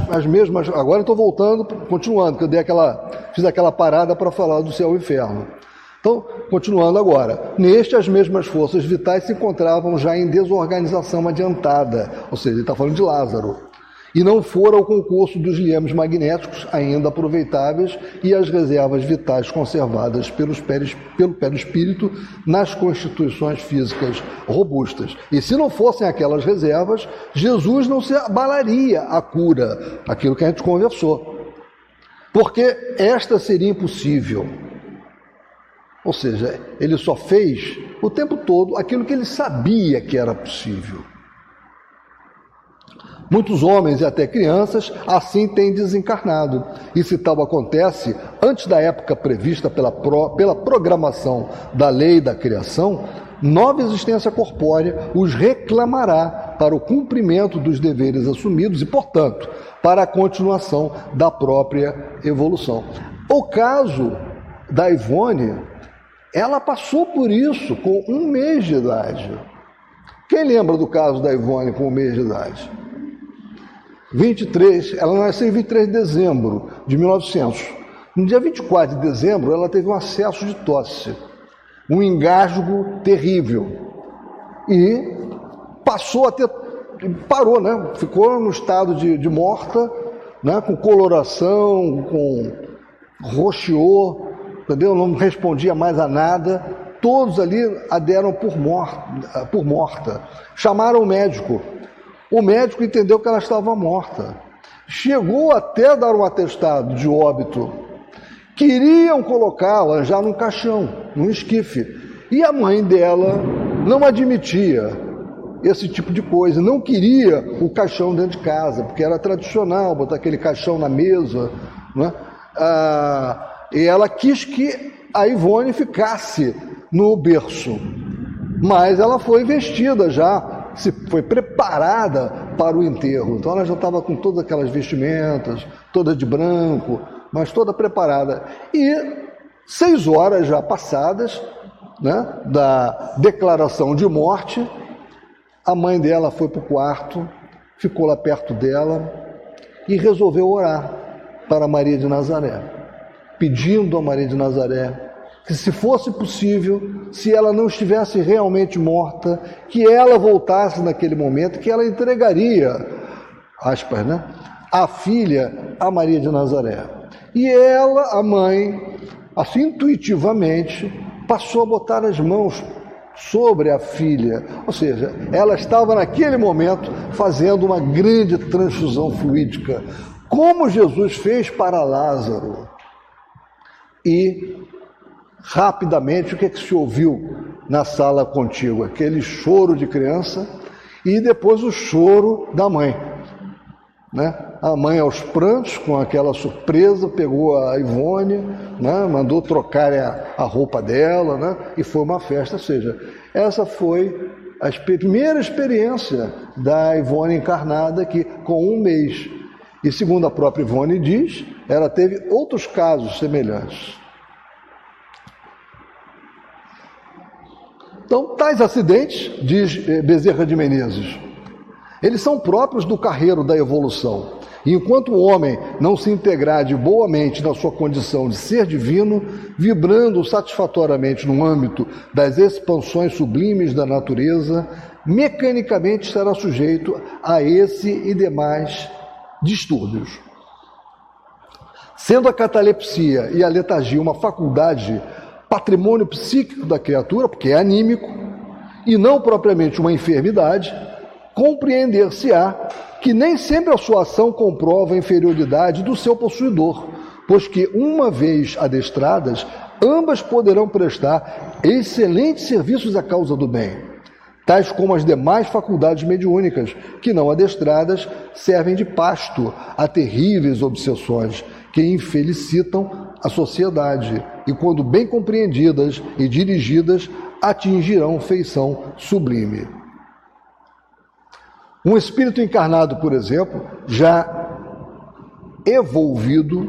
Speaker 1: As mesmas... Agora eu estou voltando, continuando, que fiz aquela parada para falar do céu e inferno. Então, continuando agora. As mesmas forças vitais se encontravam já em desorganização adiantada, ou seja, ele está falando de Lázaro, e não foram ao concurso dos liames magnéticos ainda aproveitáveis e as reservas vitais conservadas pelo perispírito nas constituições físicas robustas. E se não fossem aquelas reservas, Jesus não se abalaria a cura, aquilo que a gente conversou, porque esta seria impossível. Ou seja, ele só fez o tempo todo aquilo que ele sabia que era possível. Muitos homens e até crianças assim têm desencarnado. E se tal acontece, antes da época prevista pela programação da lei da criação, nova existência corpórea os reclamará para o cumprimento dos deveres assumidos e, portanto, para a continuação da própria evolução. O caso da Ivone, ela passou por isso com 1 mês de idade. Quem lembra do caso da Ivone com 1 mês de idade? Ela nasceu em 23 de dezembro de 1900. No dia 24 de dezembro, ela teve um acesso de tosse, um engasgo terrível. E parou, né? Ficou no estado de morta, né? Com coloração, com roxeou, entendeu? Não respondia mais a nada. Todos ali a deram por morta. Chamaram o médico. O médico entendeu que ela estava morta. Chegou até a dar um atestado de óbito. Queriam colocá-la já num caixão, num esquife. E a mãe dela não admitia esse tipo de coisa. Não queria o caixão dentro de casa, porque era tradicional botar aquele caixão na mesa, né? E ela quis que a Ivone ficasse no berço. Mas ela foi vestida já, foi preparada para o enterro. Então ela já estava com todas aquelas vestimentas, toda de branco, mas toda preparada. E 6 horas já passadas, né, da declaração de morte, a mãe dela foi para o quarto, ficou lá perto dela e resolveu orar para Maria de Nazaré, pedindo a Maria de Nazaré que, se fosse possível, se ela não estivesse realmente morta, que ela voltasse naquele momento, que ela entregaria, aspas, né, a filha a Maria de Nazaré. E ela, a mãe, assim intuitivamente, passou a botar as mãos sobre a filha. Ou seja, ela estava naquele momento fazendo uma grande transfusão fluídica, como Jesus fez para Lázaro. E rapidamente, o que se ouviu na sala contígua? Aquele choro de criança e depois o choro da mãe, né? A mãe aos prantos, com aquela surpresa, pegou a Ivone, né? Mandou trocar a roupa dela, né? E foi uma festa. Ou seja, essa foi a primeira experiência da Ivone encarnada aqui, com 1 mês. E segundo a própria Ivone diz, ela teve outros casos semelhantes. Então, tais acidentes, diz Bezerra de Menezes, eles são próprios do carreiro da evolução. E enquanto o homem não se integrar de boamente na sua condição de ser divino, vibrando satisfatoriamente no âmbito das expansões sublimes da natureza, mecanicamente será sujeito a esse e demais distúrbios. Sendo a catalepsia e a letargia uma faculdade, patrimônio psíquico da criatura, porque é anímico, e não propriamente uma enfermidade, compreender-se-á que nem sempre a sua ação comprova a inferioridade do seu possuidor, pois que, uma vez adestradas, ambas poderão prestar excelentes serviços à causa do bem, tais como as demais faculdades mediúnicas, que não adestradas servem de pasto a terríveis obsessões que infelicitam a sociedade e, quando bem compreendidas e dirigidas, atingirão feição sublime. Um espírito encarnado, por exemplo, já evoluído,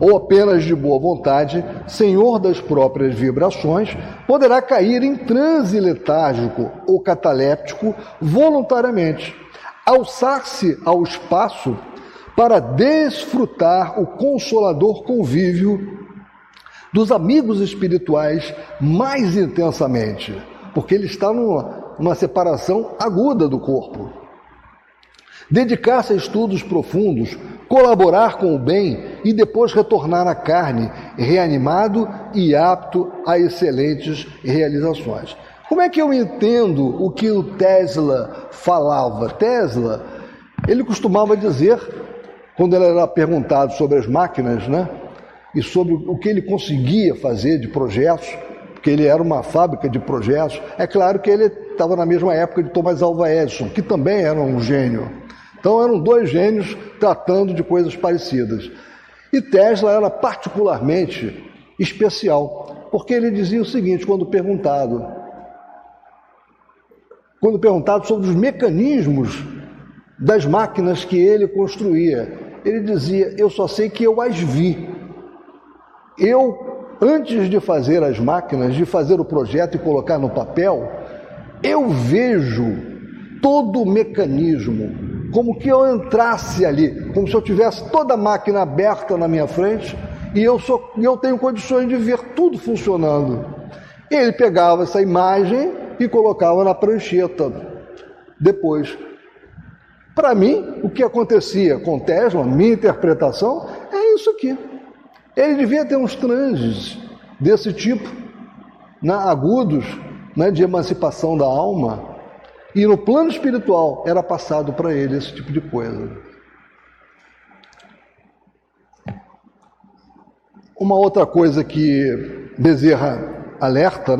Speaker 1: ou apenas de boa vontade, senhor das próprias vibrações, poderá cair em transe letárgico ou cataléptico voluntariamente, alçar-se ao espaço para desfrutar o consolador convívio dos amigos espirituais mais intensamente, porque ele está numa separação aguda do corpo. Dedicar-se a estudos profundos, colaborar com o bem e depois retornar à carne, reanimado e apto a excelentes realizações. Como é que eu entendo o que o Tesla falava? Tesla, ele costumava dizer, quando ele era perguntado sobre as máquinas, né, e sobre o que ele conseguia fazer de projetos, porque ele era uma fábrica de projetos. É claro que ele estava na mesma época de Thomas Alva Edison, que também era um gênio. Então eram dois gênios tratando de coisas parecidas. E Tesla era particularmente especial, porque ele dizia o seguinte, quando perguntado sobre os mecanismos das máquinas que ele construía, ele dizia: eu só sei que eu as vi. Antes de fazer as máquinas, de fazer o projeto e colocar no papel, eu vejo todo o mecanismo, como que eu entrasse ali, como se eu tivesse toda a máquina aberta na minha frente e eu tenho condições de ver tudo funcionando. Ele pegava essa imagem e colocava na prancheta. Depois, para mim, o que acontecia com Tesla, minha interpretação, é isso aqui. Ele devia ter uns transes desse tipo, agudos, de emancipação da alma, e no plano espiritual era passado para ele esse tipo de coisa. Uma outra coisa que Bezerra alerta,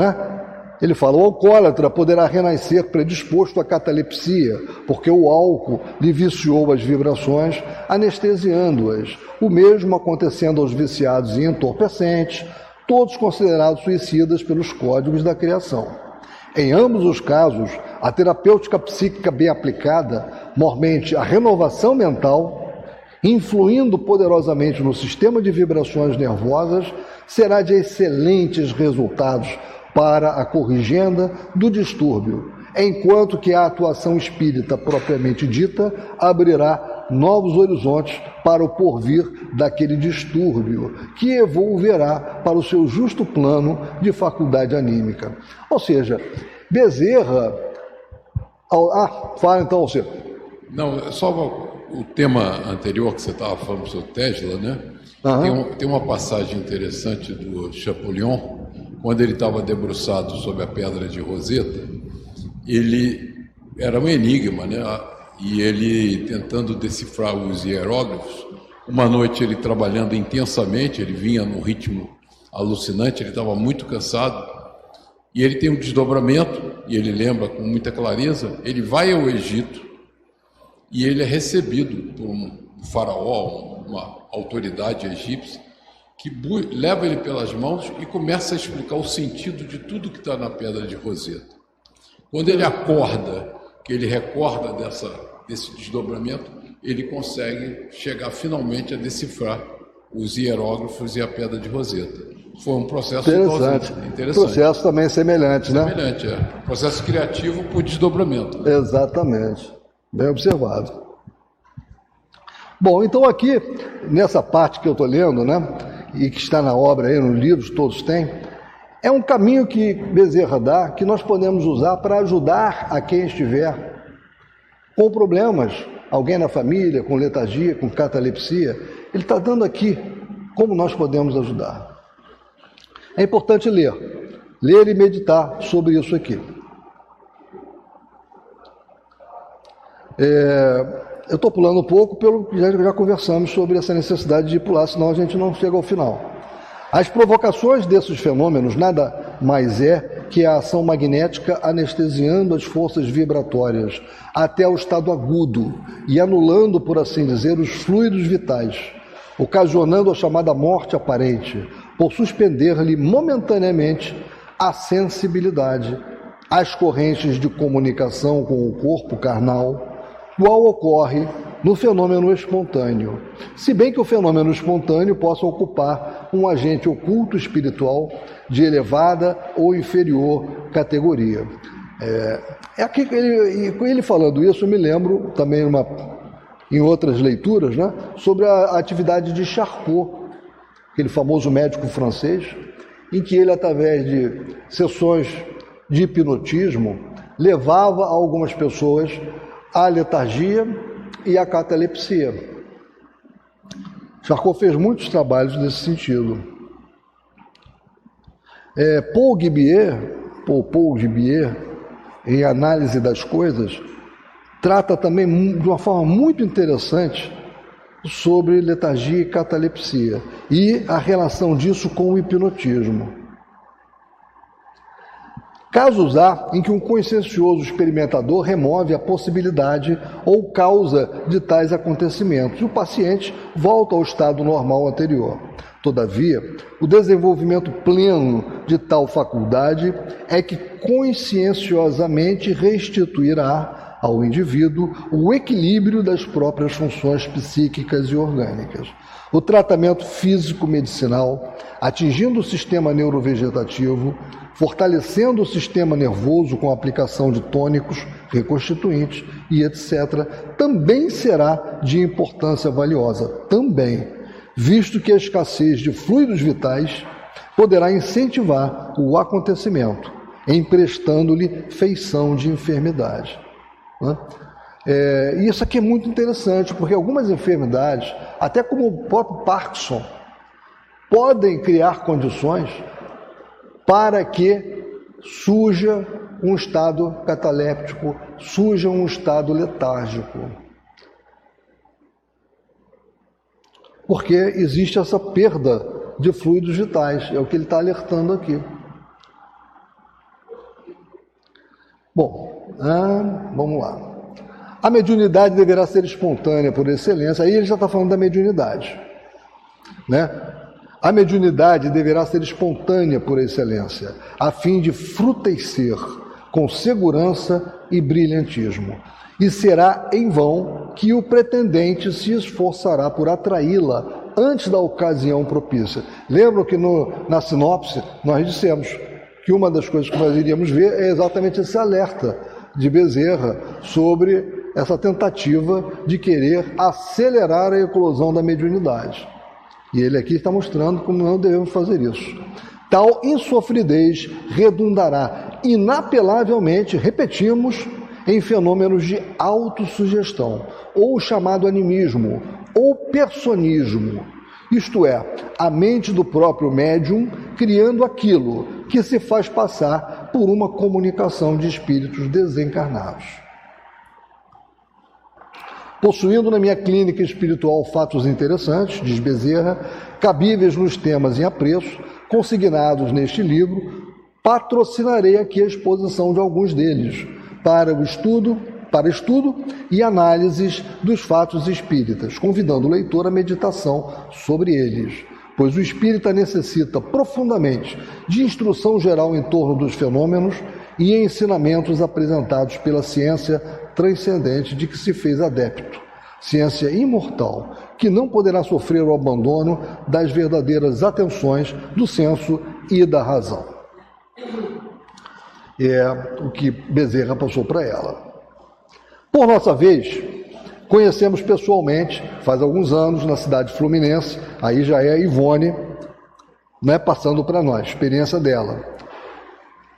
Speaker 1: ele fala: o alcoólatra poderá renascer predisposto à catalepsia, porque o álcool lhe viciou as vibrações, anestesiando-as. O mesmo acontecendo aos viciados e entorpecentes, todos considerados suicidas pelos códigos da criação. Em ambos os casos, a terapêutica psíquica bem aplicada, mormente a renovação mental, influindo poderosamente no sistema de vibrações nervosas, será de excelentes resultados para a corrigenda do distúrbio, enquanto que a atuação espírita propriamente dita abrirá novos horizontes para o porvir daquele distúrbio, que evolverá para o seu justo plano de faculdade anímica. Ou seja, Bezerra... fala então você.
Speaker 2: Não, só o tema anterior que você estava falando sobre Tesla, Tem uma passagem interessante do Champollion, quando ele estava debruçado sobre a pedra de Roseta, ele era um enigma, né? E ele tentando decifrar os hieróglifos. Uma noite ele trabalhando intensamente, ele vinha num ritmo alucinante, ele estava muito cansado, e ele tem um desdobramento, e ele lembra com muita clareza, ele vai ao Egito, e ele é recebido por um faraó, uma autoridade egípcia, que leva ele pelas mãos e começa a explicar o sentido de tudo que está na pedra de Roseta. Quando ele acorda, que ele recorda desse desdobramento, ele consegue chegar finalmente a decifrar os hieróglifos e a pedra de Roseta. Foi um processo interessante.
Speaker 1: Processo também semelhante, né?
Speaker 2: Semelhante, é. Processo criativo por desdobramento.
Speaker 1: Exatamente. Bem observado. Bom, então aqui, nessa parte que eu estou lendo, né, e que está na obra aí, nos livros todos têm, é um caminho que Bezerra dá, que nós podemos usar para ajudar a quem estiver com problemas, alguém na família, com letargia, com catalepsia. Ele está dando aqui como nós podemos ajudar. É importante ler e meditar sobre isso aqui. Eu estou pulando um pouco pelo que já conversamos sobre essa necessidade de pular, senão a gente não chega ao final. As provocações desses fenômenos nada mais é que a ação magnética anestesiando as forças vibratórias até o estado agudo e anulando, por assim dizer, os fluidos vitais, ocasionando a chamada morte aparente, por suspender-lhe momentaneamente a sensibilidade às correntes de comunicação com o corpo carnal, qual ocorre no fenômeno espontâneo, se bem que o fenômeno espontâneo possa ocupar um agente oculto espiritual de elevada ou inferior categoria. Aqui, ele falando isso, eu me lembro também em outras leituras, né, sobre a atividade de Charcot, aquele famoso médico francês, em que ele, através de sessões de hipnotismo, levava algumas pessoas à letargia e à catalepsia. Charcot fez muitos trabalhos nesse sentido. Paul Gibier, em Análise das Coisas, trata também de uma forma muito interessante sobre letargia e catalepsia e a relação disso com o hipnotismo. Casos há em que um consciencioso experimentador remove a possibilidade ou causa de tais acontecimentos e o paciente volta ao estado normal anterior. Todavia, o desenvolvimento pleno de tal faculdade é que conscienciosamente restituirá ao indivíduo o equilíbrio das próprias funções psíquicas e orgânicas. O tratamento físico-medicinal, atingindo o sistema neurovegetativo, fortalecendo o sistema nervoso com a aplicação de tônicos, reconstituintes e etc., também será de importância valiosa, também, visto que a escassez de fluidos vitais poderá incentivar o acontecimento, emprestando-lhe feição de enfermidade. E isso aqui é muito interessante, porque algumas enfermidades, até como o próprio Parkinson, podem criar condições para que surja um estado cataléptico, surja um estado letárgico. Porque existe essa perda de fluidos vitais, é o que ele está alertando aqui. Bom, vamos lá. A mediunidade deverá ser espontânea por excelência. Aí ele já está falando da mediunidade, né? A mediunidade deverá ser espontânea por excelência, a fim de frutecer com segurança e brilhantismo. E será em vão que o pretendente se esforçará por atraí-la antes da ocasião propícia. Lembram que na sinopse nós dissemos que uma das coisas que nós iríamos ver é exatamente esse alerta de Bezerra sobre essa tentativa de querer acelerar a eclosão da mediunidade. E ele aqui está mostrando como não devemos fazer isso. Tal insofridez redundará inapelavelmente, repetimos, em fenômenos de autossugestão, ou chamado animismo, ou personismo, isto é, a mente do próprio médium criando aquilo que se faz passar por uma comunicação de espíritos desencarnados. Possuindo na minha clínica espiritual fatos interessantes, diz Bezerra, cabíveis nos temas em apreço, consignados neste livro, patrocinarei aqui a exposição de alguns deles, para estudo e análises dos fatos espíritas, convidando o leitor à meditação sobre eles, pois o espírita necessita profundamente de instrução geral em torno dos fenômenos e ensinamentos apresentados pela ciência transcendente de que se fez adepto, ciência imortal, que não poderá sofrer o abandono das verdadeiras atenções do senso e da razão. É o que Bezerra passou para ela. Por nossa vez, conhecemos pessoalmente, faz alguns anos, na cidade fluminense, aí já é a Ivone, né, passando para nós, experiência dela.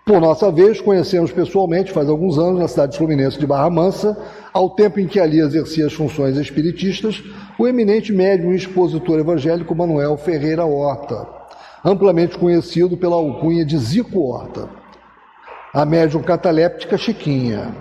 Speaker 1: Por nossa vez, conhecemos pessoalmente, faz alguns anos, na cidade fluminense de Barra Mansa, ao tempo em que ali exercia as funções espiritistas, o eminente médium e expositor evangélico Manuel Ferreira Horta, amplamente conhecido pela alcunha de Zico Horta, a médium cataléptica Chiquinha.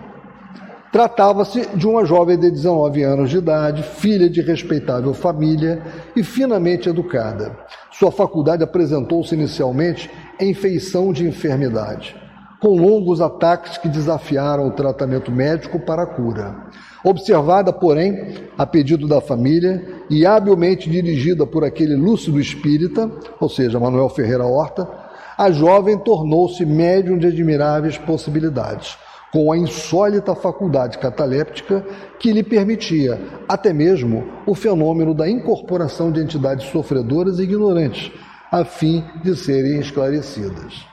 Speaker 1: Tratava-se de uma jovem de 19 anos de idade, filha de respeitável família e finamente educada. Sua faculdade apresentou-se inicialmente em feição de enfermidade, com longos ataques que desafiaram o tratamento médico para a cura. Observada, porém, a pedido da família e habilmente dirigida por aquele lúcido espírita, ou seja, Manuel Ferreira Horta, a jovem tornou-se médium de admiráveis possibilidades, com a insólita faculdade cataléptica que lhe permitia até mesmo o fenômeno da incorporação de entidades sofredoras e ignorantes, a fim de serem esclarecidas.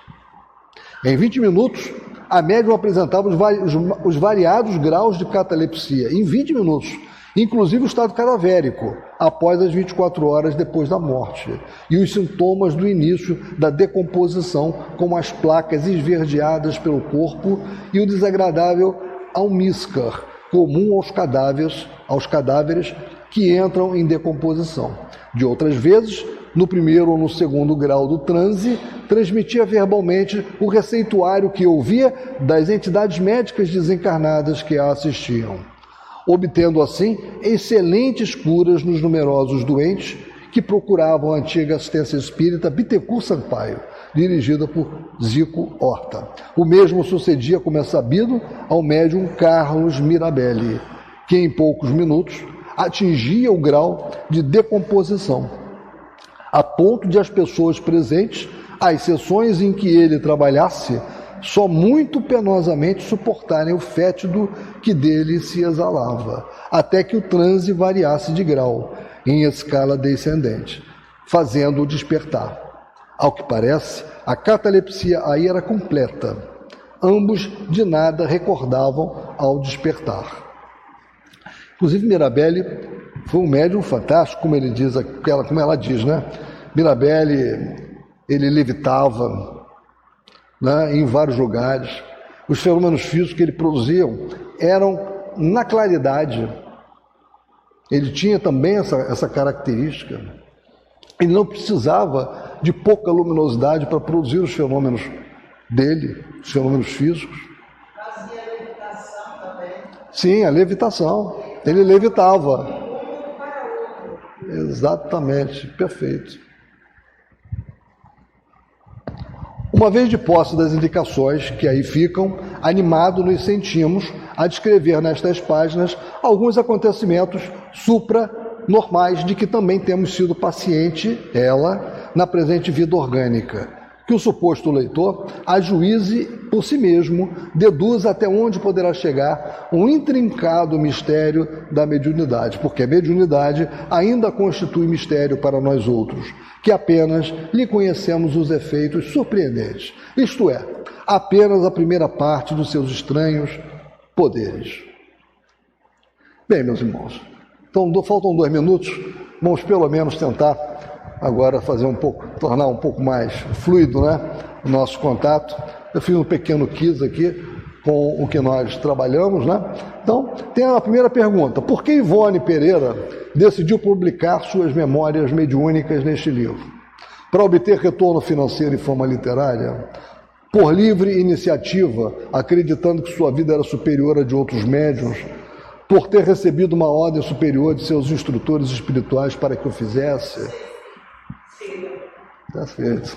Speaker 1: Em 20 minutos, a médium apresentava os variados graus de catalepsia, em 20 minutos, inclusive o estado cadavérico, após as 24 horas depois da morte, e os sintomas do início da decomposição, como as placas esverdeadas pelo corpo e o desagradável almíscar, comum aos cadáveres que entram em decomposição. De outras vezes, no primeiro ou no segundo grau do transe, transmitia verbalmente o receituário que ouvia das entidades médicas desencarnadas que a assistiam, obtendo assim excelentes curas nos numerosos doentes que procuravam a antiga assistência espírita Bittencourt Sampaio, dirigida por Zico Horta. O mesmo sucedia, como é sabido, ao médium Carlos Mirabelli, que em poucos minutos atingia o grau de decomposição, a ponto de as pessoas presentes, às sessões em que ele trabalhasse, só muito penosamente suportarem o fétido que dele se exalava, até que o transe variasse de grau, em escala descendente, fazendo-o despertar. Ao que parece, a catalepsia aí era completa. Ambos de nada recordavam ao despertar. Inclusive, Mirabelli foi um médium fantástico, como ela diz, né? Mirabelli, ele levitava, né, em vários lugares. Os fenômenos físicos que ele produzia eram na claridade. Ele tinha também essa característica. Ele não precisava de pouca luminosidade para produzir os fenômenos dele, os fenômenos físicos.
Speaker 3: Fazia levitação também.
Speaker 1: Sim, a levitação. Ele levitava. Exatamente, perfeito. Uma vez de posse das indicações que aí ficam, animado nos sentimos a descrever nestas páginas alguns acontecimentos supranormais de que também temos sido paciente, ela, na presente vida orgânica, que o suposto leitor ajuize por si mesmo, deduza até onde poderá chegar um intrincado mistério da mediunidade, porque a mediunidade ainda constitui mistério para nós outros, que apenas lhe conhecemos os efeitos surpreendentes, isto é, apenas a primeira parte dos seus estranhos poderes. Bem, meus irmãos, então faltam 2 minutos, vamos pelo menos tentar agora tornar um pouco mais fluido, né, o nosso contato. Eu fiz um pequeno quiz aqui com o que nós trabalhamos, né? Então, tem a primeira pergunta: por que Ivone Pereira decidiu publicar suas memórias mediúnicas neste livro? para obter retorno financeiro e fama literária, por livre iniciativa, acreditando que sua vida era superior à de outros médiuns, por ter recebido uma ordem superior de seus instrutores espirituais para que o fizesse? Está feito.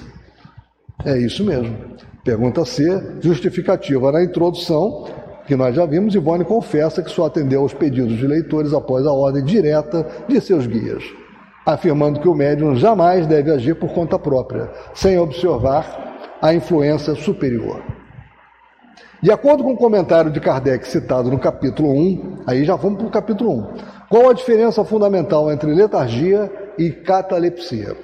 Speaker 1: É isso mesmo. Pergunta C, justificativa. Na introdução, que nós já vimos, Ivone confessa que só atendeu aos pedidos de leitores após a ordem direta de seus guias, afirmando que o médium jamais deve agir por conta própria, sem observar a influência superior. De acordo com o comentário de Kardec citado no capítulo 1, aí já vamos para o capítulo 1, qual a diferença fundamental entre letargia e catalepsia?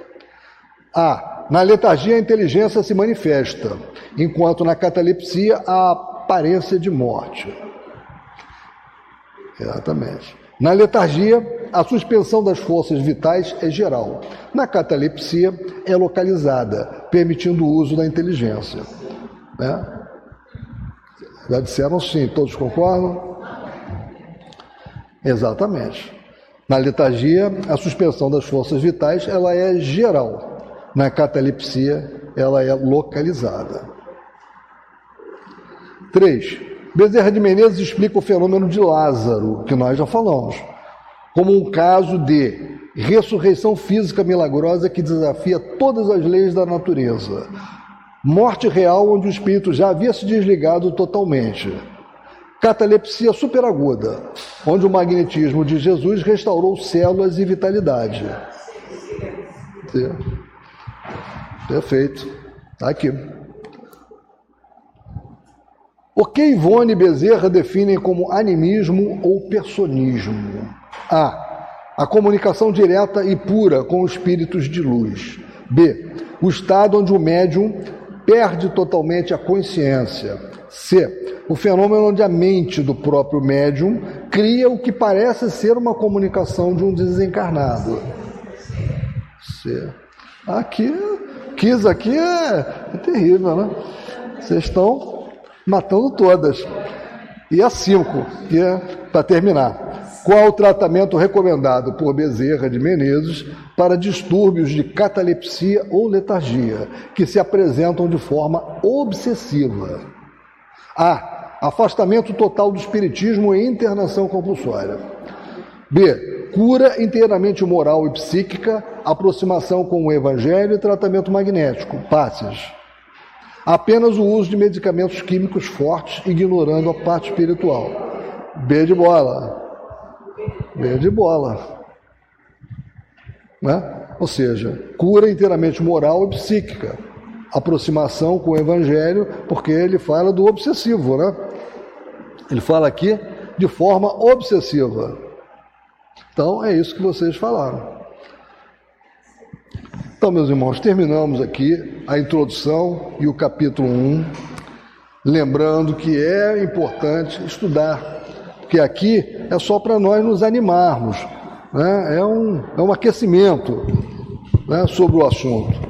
Speaker 1: A. Na letargia a inteligência se manifesta, enquanto na catalepsia a aparência de morte. Exatamente. Na letargia, a suspensão das forças vitais é geral. Na catalepsia, é localizada, permitindo o uso da inteligência. Né? Já disseram sim, todos concordam? Exatamente. Na letargia, a suspensão das forças vitais ela é geral. Na catalepsia, ela é localizada. 3. Bezerra de Menezes explica o fenômeno de Lázaro, que nós já falamos, como um caso de ressurreição física milagrosa que desafia todas as leis da natureza. Morte real onde o espírito já havia se desligado totalmente. Catalepsia superaguda, onde o magnetismo de Jesus restaurou células e vitalidade. Perfeito. Está aqui. O que Ivone e Bezerra definem como animismo ou personismo? A comunicação direta e pura com espíritos de luz. B. O estado onde o médium perde totalmente a consciência. C. O fenômeno onde a mente do próprio médium cria o que parece ser uma comunicação de um desencarnado. C. Aqui é terrível, né? Vocês estão matando todas. E a 5, que é para terminar. Qual o tratamento recomendado por Bezerra de Menezes para distúrbios de catalepsia ou letargia, que se apresentam de forma obsessiva? A. Afastamento total do espiritismo e internação compulsória. B. Cura inteiramente moral e psíquica, aproximação com o evangelho e tratamento magnético, passes. Apenas o uso de medicamentos químicos fortes, ignorando a parte espiritual. B de bola. B de bola. Né? Ou seja, cura inteiramente moral e psíquica, aproximação com o evangelho, porque ele fala do obsessivo, né? Ele fala aqui de forma obsessiva. Então, é isso que vocês falaram. Então, meus irmãos, terminamos aqui a introdução e o capítulo 1, lembrando que é importante estudar, porque aqui é só para nós nos animarmos, né? É um aquecimento, né, sobre o assunto.